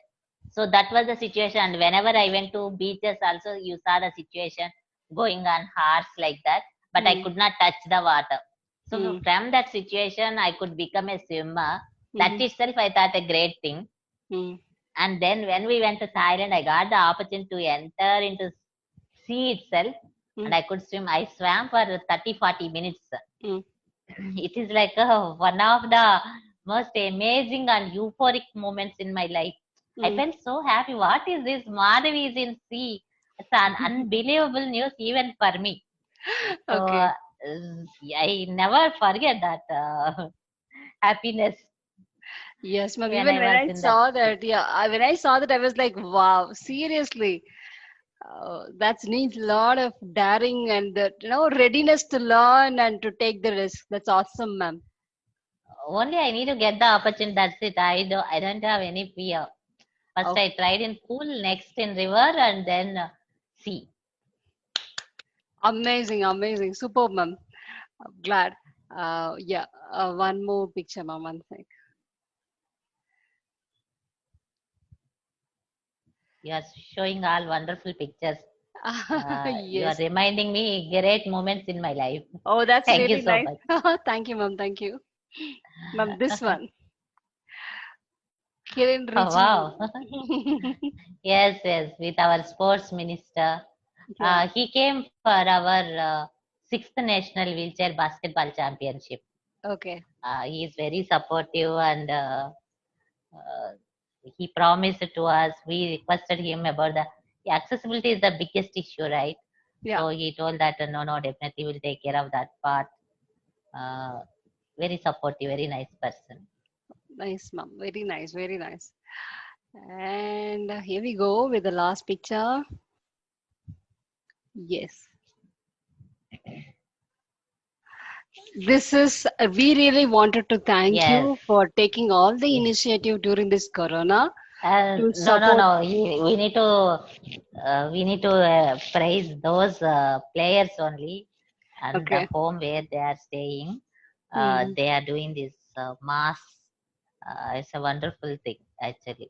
So that was the situation. And whenever I went to beaches, also you saw the situation going on horse like that, but I mm, could not touch the water. So mm, from that situation, I could become a swimmer. That mm, itself, I thought a great thing. mm, And then when we went to Thailand, I got the opportunity to enter into sea itself, and mm, I could swim. I swam for 30, 40 minutes. mm, It is like one of the most amazing and euphoric moments in my life. I mm. felt so happy. What is this? Madhavi is in sea. It's an unbelievable news even for me. So Okay. I never forget that happiness Yes, ma'am. when Even I when was I in that saw sea. that, yeah, when I saw that, I was like, wow, seriously. That needs a lot of daring and readiness to learn and to take the risk. That's awesome, ma'am. Only I need to get the opportunity. That's it. I don't have any fear. First Oh, I tried in pool, next in river, and then sea. amazing, amazing, superb, ma'am. I'm glad. Yeah. One more picture, ma'am. One thing. You are showing all wonderful pictures. You are Yes. reminding me great moments in my life. Oh, that's Thank you really so nice. much. Thank you, ma'am. Thank you, ma'am. This one, Kiran Oh, Rijiju. wow. Yes, yes, with our sports minister. Yeah. He came for our sixth national wheelchair basketball championship. Okay. He is very supportive and uh, he promised to us. We requested him about the accessibility is the biggest issue, right? Yeah. So he told that no, no, definitely we'll take care of that part. Uh, Very supportive, very nice person. Nice, ma'am. Very nice. Very nice. And here we go with the last picture. Yes. This is, we really wanted to thank Yes. you for taking all the Yeah. initiative during this corona to No, no, support. no. We need to praise those players only, and the Okay. home where they are staying. Hmm. They are doing this mass. It's a wonderful thing, actually.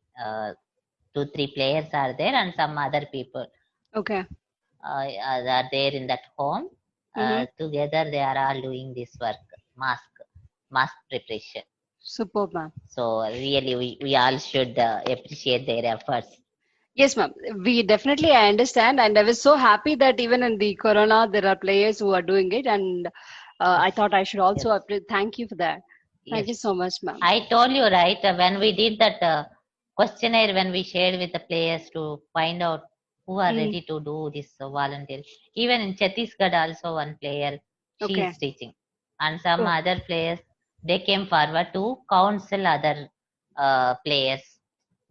Two, three players are there, and some other people Okay. are there in that home. Hmm. Together, they are all doing this work, mask preparation. Superb, ma'am. So really, we all should appreciate their efforts. Yes, ma'am. We definitely I understand, and I was so happy that even in the Corona there are players who are doing it, and I thought I should Yes, also thank you for that. Thank yes. you so much, ma'am. I told you, right, when we did that questionnaire, when we shared with the players to find out who are Mm, ready to do this volunteer. Even in Chhattisgarh, also one player, she okay. is teaching. And some Oh. other players, they came forward to counsel other players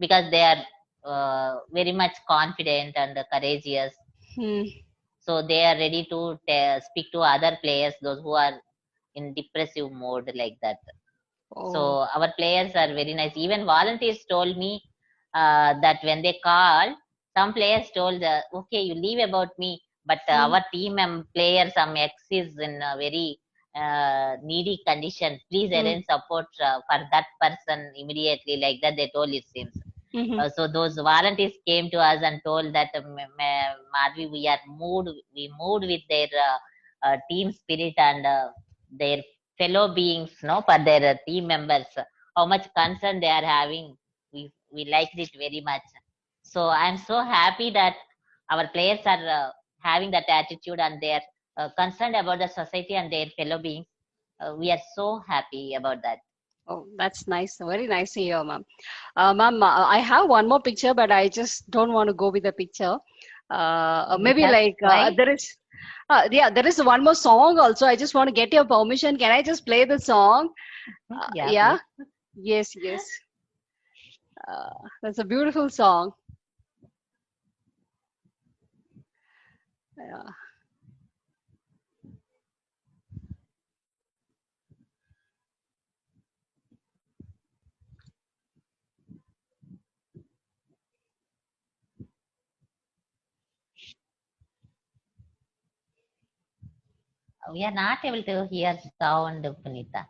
because they are very much confident and courageous. Hmm. So they are ready to speak to other players, those who are in depressive mode like that. Oh. So our players are very nice. Even volunteers told me that when they call, some players told, "Okay, you leave about me, but Hmm. our team player, some X is in a very needy condition. Please Hmm. arrange support for that person immediately." Like that, they told it seems. Hmm. So those volunteers came to us and told that Madhvi, we are moved. We moved with their team spirit and their fellow beings, no, for their team members. How much concern they are having. We liked it very much. So I'm so happy that our players are having that attitude and they are concerned about the society and their fellow beings. We are so happy about that. Oh, that's nice. Very nice to hear, ma'am. Ma'am, I have one more picture, but I just don't want to go with the picture. Maybe Because like why? there is, yeah, there is one more song also. I just want to get your permission. Can I just play the song? Yeah, Yeah. please. Yes, yes. That's a beautiful song. Yeah. We are not able to hear sound, Punita.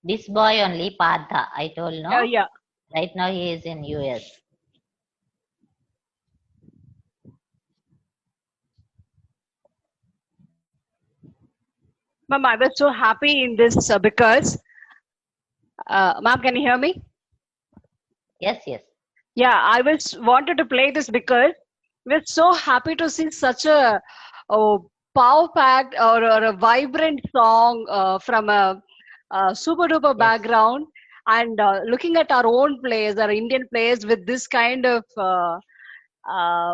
This boy only, Partha, I told no. Yeah. Right now he is in US. Ma'am, I was so happy in this because, ma'am, can you hear me? Yes, yes, Yeah, I was wanted to play this because we're so happy to see such a power packed or a vibrant song from a super duper yes. background, and looking at our own players, our Indian players with this kind of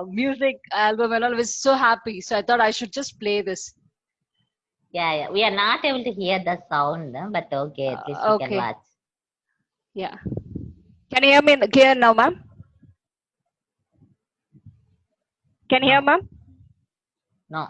music album and all, I was so happy. So I thought I should just play this. Yeah, yeah. We are not able to hear the sound, but okay, at least we can Okay, watch. yeah. Can you hear me clear now, ma'am? Can you hear, No, ma'am? no.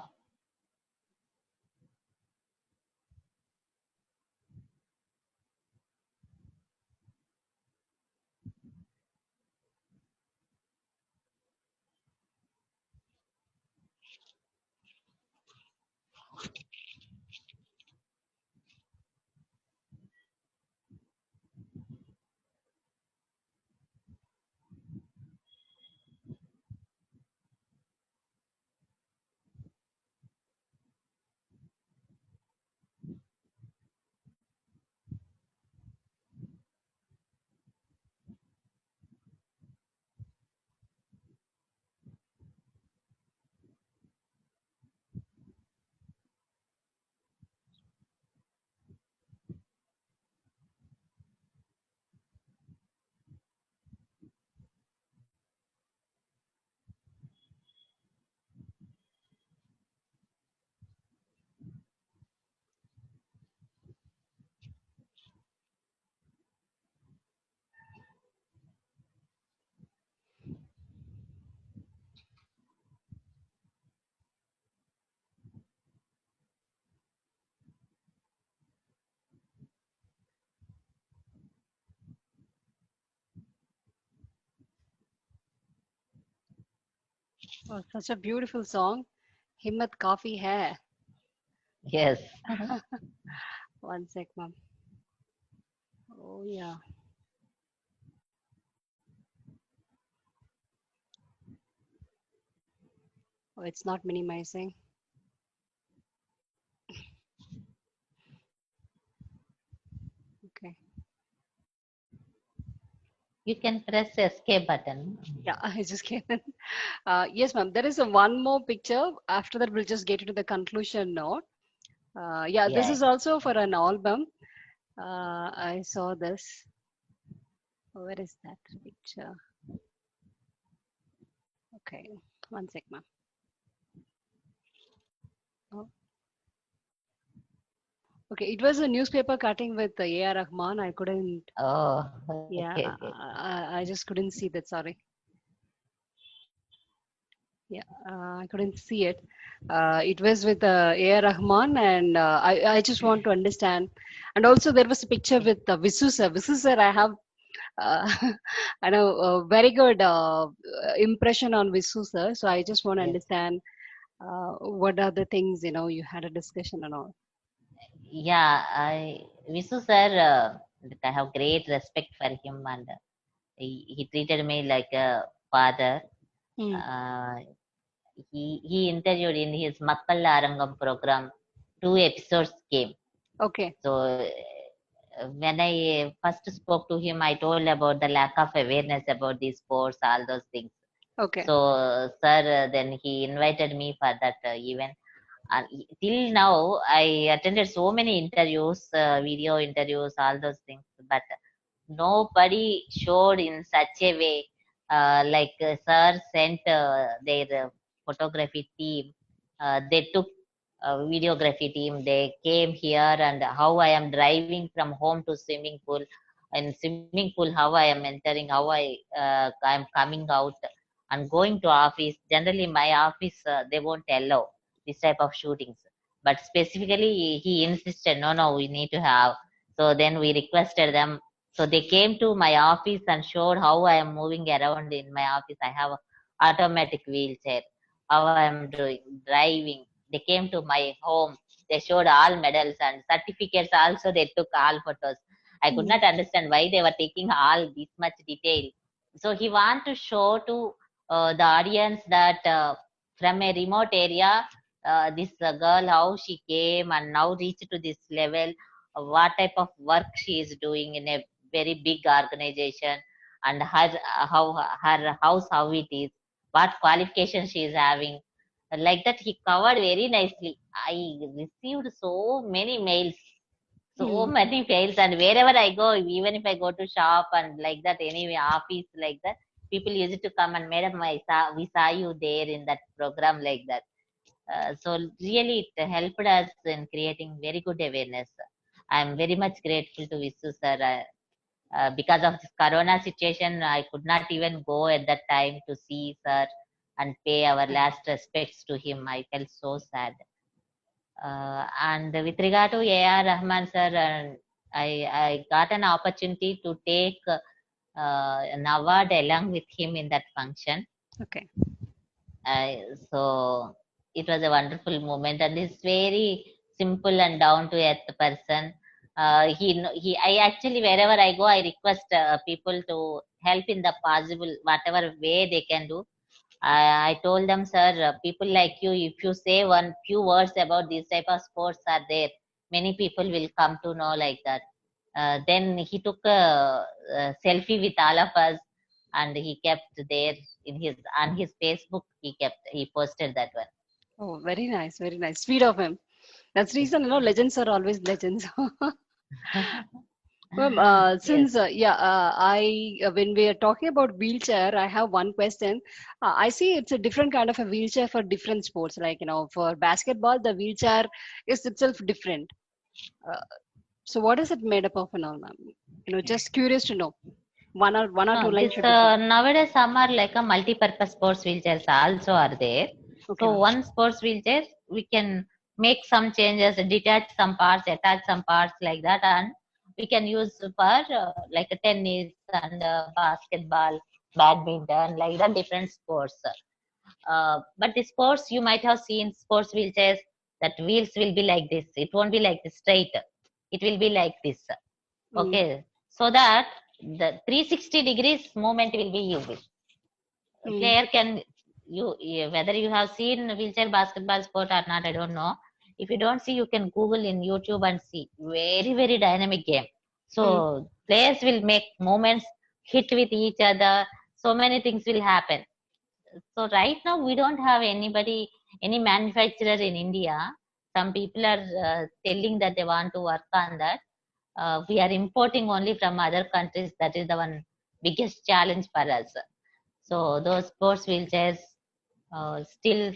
Oh, such a beautiful song. Himmat Kafi Hai. Yes. One sec, ma'am. Oh, yeah. Oh, it's not minimizing. Okay. You can press escape button. Yeah, I just came in. Yes, ma'am. There is a one more picture. After that, we'll just get into the conclusion note. Yeah, this Yeah. is also for an album. I saw this. Where is that picture? Okay, one sec, ma'am. Oh, okay, it was a newspaper cutting with A.R. Rahman. I couldn't, Oh, yeah, okay, okay. I just couldn't see that. Sorry. Yeah, I couldn't see it. It was with A.R. Rahman, and I just want to understand. And also, there was a picture with Visu sir. Visu sir, I have, uh, I know, a very good impression on Visu sir. So I just want to Yes. understand what are the things, you had a discussion and all. Yeah, Visu sir, like, I have great respect for him, and he treated me like a father. Hmm. Uh, he interviewed in his Makkal Arangam program. 2 episodes came. Okay, So when I first spoke to him, I told about the lack of awareness about these sports, all those things. okay. So, sir, then he invited me for that event. And till now, I attended so many interviews, video interviews, all those things, but nobody showed in such a way. Like sir sent their photography team. They took videography team. They came here, and how I am driving from home to swimming pool. In swimming pool, how I am entering, how I am coming out and going to office. Generally, my office they won't allow this type of shootings. But specifically, he insisted, no, no, we need to have. So then we requested them. So they came to my office and showed how I am moving around in my office. I have a automatic wheelchair, how I am doing, driving. They came to my home. They showed all medals and certificates also. They took all photos. I could Hmm. not understand why they were taking all this much detail. So he want to show to the audience that from a remote area, this girl, how she came and now reached to this level, what type of work she is doing in a very big organization, and her how her house how it is, what qualifications she is having. Like that, he covered very nicely. I received so many mails, so Hmm. many mails, and wherever I go, even if I go to shop and like that, anyway, office like that, people used to come and, Madam, we saw you there in that program like that. So really, it helped us in creating very good awareness. I'm very much grateful to Visu sir. Because of this corona situation, I could not even go at that time to see sir and pay our last respects to him. I felt so sad. And with regard to A.R. Rahman sir, I got an opportunity to take an award along with him in that function. Okay. So it was a wonderful moment, and he's very simple and down to earth person. I actually, wherever I go, I request people to help in the possible whatever way they can do. I told them, sir, people like you, if you say one few words about these type of sports are there, many people will come to know like that. Then he took a selfie with all of us, and he kept there in his on his Facebook. He posted that one. Oh, very nice, very nice. Sweet of him. That's the reason, legends are always legends. Well, Yes. since yeah, I when we are talking about wheelchair, I have one question. I see it's a different kind of a wheelchair for different sports. Like for basketball, the wheelchair is itself different. Uh, so what is it made up of and all, ma'am? Just curious to know. One or two No, lines this should be fine. nowadays some are like a multi-purpose sports wheelchairs also are there. Okay, So ma'am. one sports wheelchair we can make some changes, detach some parts, attach some parts like that, and we can use for like a tennis and basketball, badminton, like that different sports. But the sports you might have seen sports wheelchairs. that wheels will be like this. It won't be like this straight. It will be like this. Okay, so that the 360 degrees movement will be used. Player can whether you have seen wheelchair basketball sport or not, I don't know. If you don't see, you can Google in YouTube and see. Very, very dynamic game. So players will make movements, hit with each other. So many things will happen. So right now we don't have any manufacturer in India. Some people are telling that they want to work on that. We are importing only from other countries. That is the one biggest challenge for us. So those sports wheelchairs still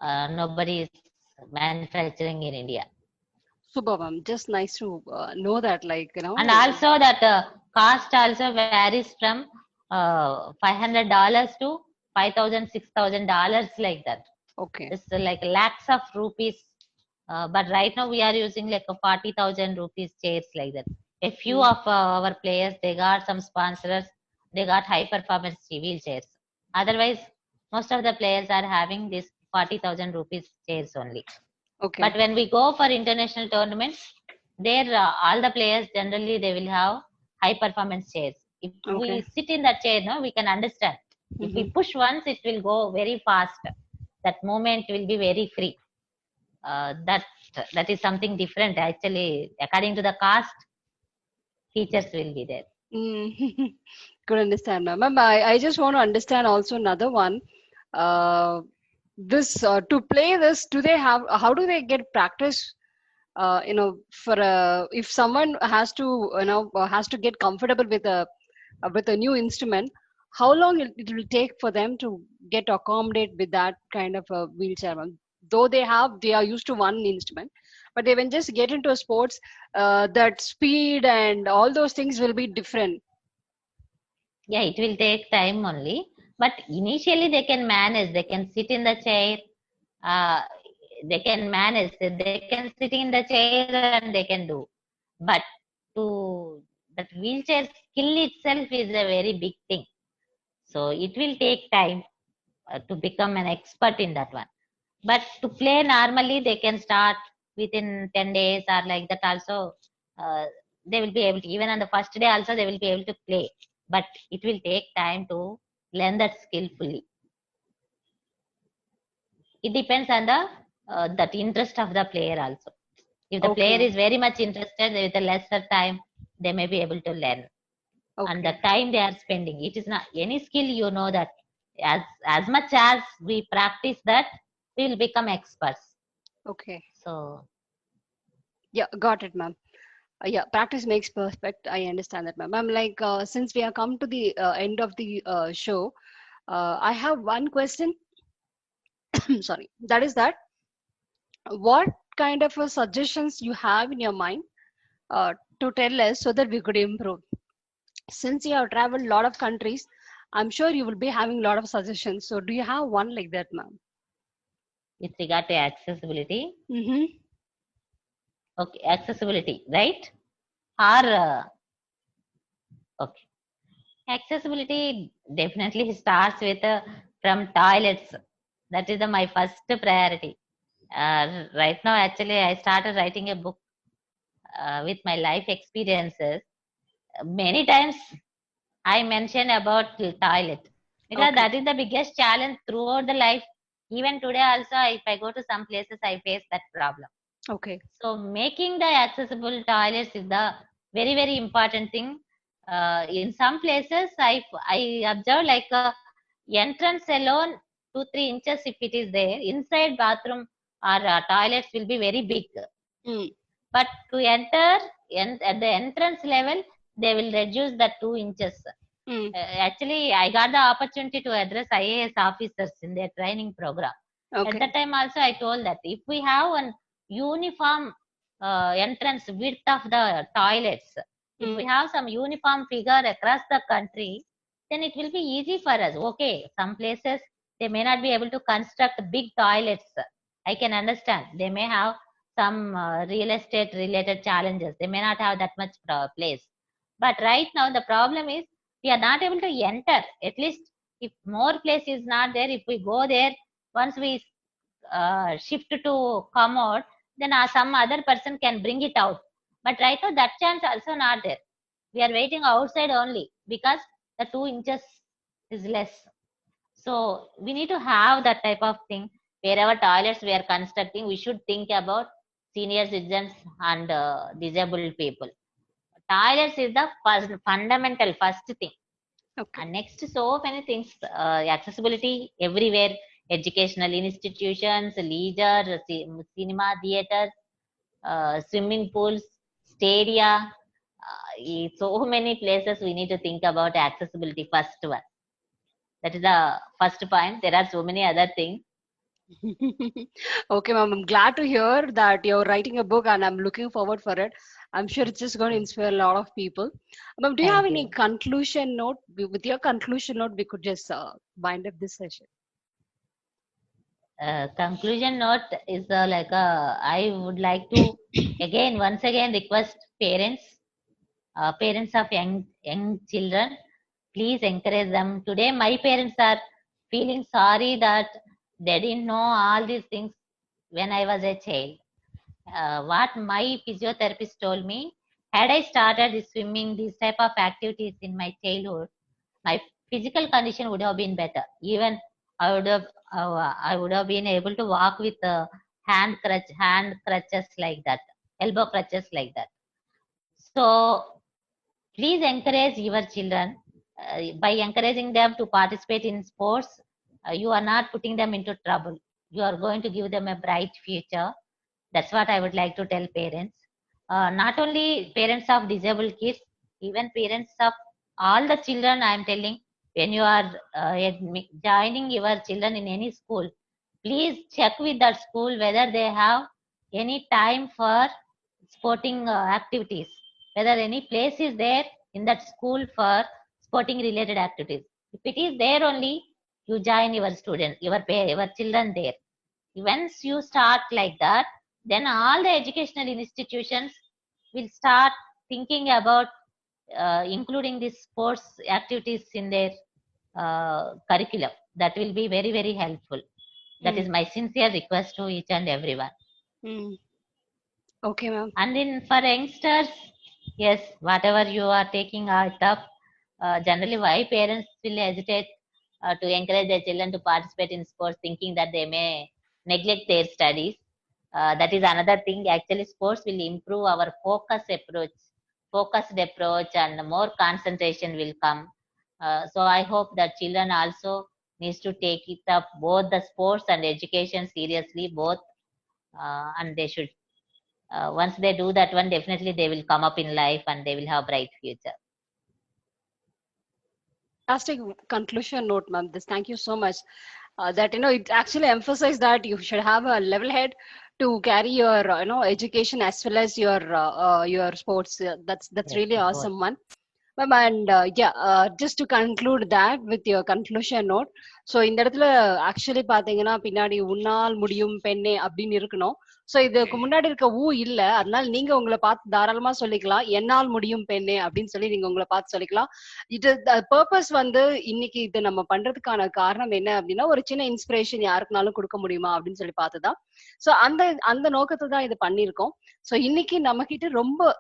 nobody is manufacturing in India. Super, ma'am. Just nice to know that, like, you know. And also that cost also varies from $500 to $5,000, $6,000 like that. Okay. It's like lakhs of rupees. But right now we are using like a 40,000 rupees chairs like that. A few of our players, they got some sponsors, they got high performance wheelchairs. Otherwise, most of the players are having this 40,000 rupees chairs only. Okay. But when we go for international tournaments, there all the players generally they will have high performance chairs. If we sit in that chair, no, we can understand. If we push once, it will go very fast. That movement will be very free. That is something different actually. According to the cost, features will be there. Could understand, ma'am. Ma'am, I just want to understand also another one. This to play this, do they have? How do they get practice? You know, for if someone has to, you know, has to get comfortable with a new instrument, how long it will take for them to get accommodate with that kind of a wheelchair? Ma'am? Though they are used to one instrument, but they when just get into a sports, that speed and all those things will be different. Yeah, it will take time only. But initially they can manage. They can sit in the chair. They can manage. They can sit in the chair and they can do. But to that wheelchair skill itself is a very big thing. So it will take time to become an expert in that one. But to play normally, they can start within 10 days or like that also. They will be able to, even on the first day also, they will be able to play. But it will take time to learn that skillfully. It depends on the that interest of the player also. If the player is very much interested with a lesser time, they may be able to learn. And the time they are spending, it is not any skill, you know, that as much as we practice that, we will become experts. Okay. So yeah, got it, ma'am. Yeah, practice makes perfect. I understand that, ma'am. Ma'am, like since we have come to the end of the show, I have one question. Sorry, that is that. What kind of suggestions you have in your mind to tell us so that we could improve? Since you have traveled a lot of countries, I'm sure you will be having a lot of suggestions. So, do you have one like that, ma'am? with regard to accessibility, okay, accessibility, right? Or okay, accessibility definitely starts with from toilets. That is my first priority. Right now, actually, I started writing a book with my life experiences. Many times I mention about the toilet because that is the biggest challenge throughout the life. Even today, also, if I go to some places, I face that problem. Okay. So making the accessible toilets is the very, very important thing. In some places, I observe like a entrance alone 2-3 inches if it is there. Inside bathroom or toilets will be very big. But to enter at the entrance level, they will reduce the 2 inches. Actually, I got the opportunity to address IAS officers in their training program. At that time also, I told that if we have an uniform entrance width of the toilets, if we have some uniform figure across the country, then it will be easy for us. Okay, some places they may not be able to construct big toilets. I can understand. They may have some real estate related challenges. They may not have that much place. But right now, the problem is we are not able to enter. At least if more place is not there, if we go there, once we shift to come out, then some other person can bring it out. But right now that chance also not there. We are waiting outside only because the 2 inches is less. So we need to have that type of thing. Wherever toilets we are constructing, we should think about senior citizens and disabled people. Toilets is the first fundamental first thing. Okay. And next, so many things, accessibility everywhere, educational institutions, leisure, cinema theaters, swimming pools, stadia, so many places we need to think about accessibility first one. That is the first point. There are so many other things. Okay, ma'am. I'm glad to hear that you're writing a book, and I'm looking forward for it. I'm sure it's just going to inspire a lot of people. Ma'am, do you have Thank any you. conclusion note? With your conclusion note, we could just wind up this session. Conclusion note is I would like to once again request parents, parents of young children, please encourage them. Today, my parents are feeling sorry that they didn't know all these things when I was a child. What my physiotherapist told me, had I started swimming, these type of activities in my childhood, my physical condition would have been better. Even I would have been able to walk with hand crutches like that, elbow crutches like that. So please encourage your children. By encouraging them to participate in sports, you are not putting them into trouble. You are going to give them a bright future. That's what I would like to tell parents. Not only parents of disabled kids, even parents of all the children. I am telling, when you are joining your children in any school, please check with that school whether they have any time for sporting activities, whether any place is there in that school for sporting related activities. If it is there only, you join your students, your children there. Once you start like that, then all the educational institutions will start thinking about including these sports activities in their curriculum. That will be very, very helpful. That is my sincere request to each and everyone. Okay, ma'am. And in for youngsters, yes, whatever you are taking out up, generally why parents will hesitate to encourage their children to participate in sports, thinking that they may neglect their studies. That is another thing. Actually, sports will improve our focused approach, and more concentration will come. So I hope that children also needs to take it up, both the sports and education seriously, both, and they should. Once they do that one, definitely they will come up in life and they will have bright future. Fantastic conclusion note, ma'am. Thank you so much. That it actually emphasized that you should have a level head to carry your education as well as your sports. That's Yes, really both. awesome one. Ma'am, and just to conclude that with your conclusion note, so இந்த இடத்துல actually பாத்தீங்கன்னா பின்னாடி உன்னால் முடியும் பெண்ணே அப்படின்னு இருக்கணும். So இதுக்கு முன்னாடி இருக்க இல்ல, அதனால நீங்க உங்களை பார்த்து தாராளமா சொல்லிக்கலாம், என்னால் முடியும் பெண்ணே அப்படின்னு சொல்லி நீங்க உங்களை பார்த்து சொல்லிக்கலாம். இது பர்பஸ் இன்னைக்கு இது நம்ம பண்றதுக்கான காரணம் என்ன அப்படின்னா, ஒரு சின்ன இன்ஸ்பிரேஷன் யாருக்குனாலும் கொடுக்க முடியுமா அப்படின்னு சொல்லி பார்த்துதான். ஸோ அந்த நோக்கத்தை தான் இது பண்ணியிருக்கோம். ஸோ இன்னைக்கு நம்ம கிட்ட ரொம்ப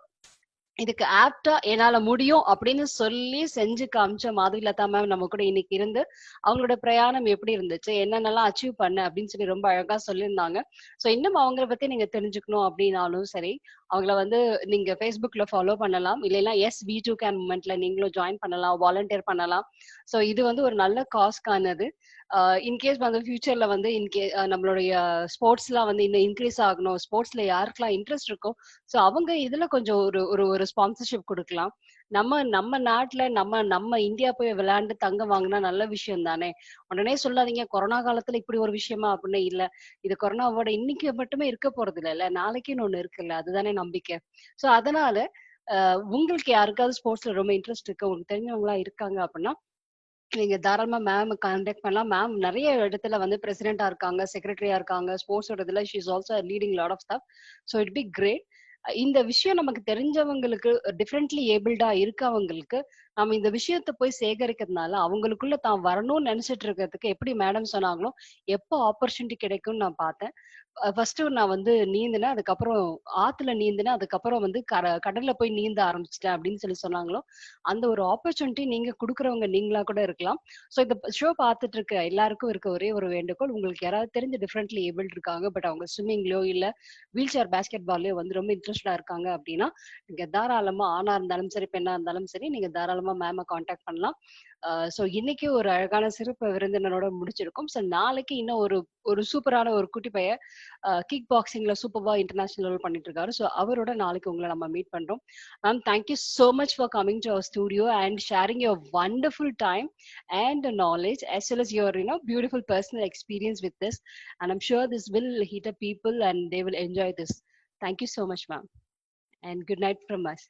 இதுக்கு ஆப்டா என்னால முடியும் அப்படின்னு சொல்லி செஞ்சு காமிச்ச மாதவிலதா மேம் நம்ம கூட இன்னைக்கு இருந்து அவங்களோட பிரயாணம் எப்படி இருந்துச்சு, என்னென்னலாம் அச்சீவ் பண்ண அப்படின்னு சொல்லி ரொம்ப அழகா சொல்லியிருந்தாங்க. ஸோ இன்னும் அவங்கள பத்தி நீங்க தெரிஞ்சுக்கணும் அப்படின்னாலும் சரி, அவங்கள நீங்க ஃபேஸ்புக்ல ஃபாலோ பண்ணலாம், இல்லைன்னா SB2 கேன் மூமெண்ட்ல நீங்களும் ஜாயின் பண்ணலாம், வாலண்டியர் பண்ணலாம். ஸோ இது ஒரு நல்ல காஸ்க்கானது. இன்கேஸ் ஃபியூச்சர்ல நம்மளுடைய ஸ்போர்ட்ஸ்லாம் இன்னும் இன்க்ரீஸ் ஆகணும், ஸ்போர்ட்ஸ்ல யாருக்கெல்லாம் இன்ட்ரெஸ்ட் இருக்கோ ஸோ அவங்க இதுல கொஞ்சம் ஒரு ஸ்பான்சர்ஷிப் கொடுக்கலாம். நம்ம நாட்டுல நம்ம இந்தியா போய் விளையாண்டு தங்கம் வாங்கினா நல்ல விஷயம் தானே. உடனே சொல்லாதீங்க கொரோனா காலத்துல இப்படி ஒரு விஷயமா அப்படின்னு. இல்ல, இது கொரோனாவோட இன்னைக்கு மட்டுமே இருக்க போறது இல்ல, நாளைக்குன்னு ஒண்ணு இருக்குல்ல, அதுதானே நம்பிக்கை. ஸோ அதனால உங்களுக்கு யாருக்காவது ஸ்போர்ட்ஸ்ல ரொம்ப இன்ட்ரெஸ்ட் இருக்கு, உங்களுக்கு தெரிஞ்சவங்களா இருக்காங்க அப்படின்னா நீங்க தாராளமா மேம் கான்டாக்ட் பண்ணலாம். மேம் நிறைய இடத்துல பிரசிடென்டா இருக்காங்க, செக்ரட்டரியா இருக்காங்க, ஸ்போர்ட்ஸோட இதுல she is also leading lot of stuff. So it be great. இந்த விஷயம் நமக்கு தெரிஞ்சவங்களுக்கு, டிஃபரெண்ட்லி ஏபிள்டா இருக்கவங்களுக்கு நம்ம இந்த விஷயத்த போய் சேகரிக்கிறதுனால அவங்களுக்குள்ள தான் வரணும்னு நினைச்சிட்டு இருக்கிறதுக்கு எப்படி மேடம் சொன்னாங்களோ எப்போ ஆப்பர்ச்சுனிட்டி கிடைக்கும்னு நான் பார்த்தேன். ஃபர்ஸ்ட் நான் வந்து நீந்தினேன், அதுக்கப்புறம் ஆத்துல நீந்தினேன், அதுக்கப்புறம் வந்து கடல்ல போய் நீந்த ஆரம்பிச்சிட்டேன் அப்படின்னு சொல்லி சொன்னாங்களோ அந்த ஒரு ஆப்பர்ச்சுனிட்டி நீங்க கொடுக்குறவங்க நீங்களா கூட இருக்கலாம். ஸோ இந்த ஷோ பார்த்துட்டு இருக்க எல்லாருக்கும் இருக்க ஒரே ஒரு வேண்டுகோள், உங்களுக்கு யாராவது தெரிஞ்ச டிஃபரெண்ட்லி ஏபிள் இருக்காங்க, பட் அவங்க ஸ்விம்மிங்லயோ இல்ல வீல் சேர் பேஸ்கெட் பால்லயோ வந்து ரொம்ப இன்ட்ரெஸ்டா இருக்காங்க அப்படின்னா நீங்க தாராளமா, ஆணா இருந்தாலும் சரி பெண்ணா இருந்தாலும் சரி, நீங்க தாராளமா மேம காண்டாக்ட் பண்ணலாம். ஸோ இன்னைக்கு ஒரு அழகான சிறப்பு விருந்தினரோட முடிச்சிருக்கோம். ஸோ நாளைக்கு இன்னும் ஒரு ஒரு சூப்பரான ஒரு குட்டி பையன் கிக் பாக்ஸிங்ல சூப்பர்வா இன்டர்நேஷனல் லெவல் பண்ணிட்டு இருக்காரு. ஸோ அவரோட நாளைக்கு உங்களை நம்ம மீட் பண்றோம். Ma'am, thank you so much for coming to our studio and sharing your wonderful time and knowledge as well as your beautiful personal experience with this. And I'm sure this will hit up people and they will enjoy this. Thank you so much, ma'am. And good night from us.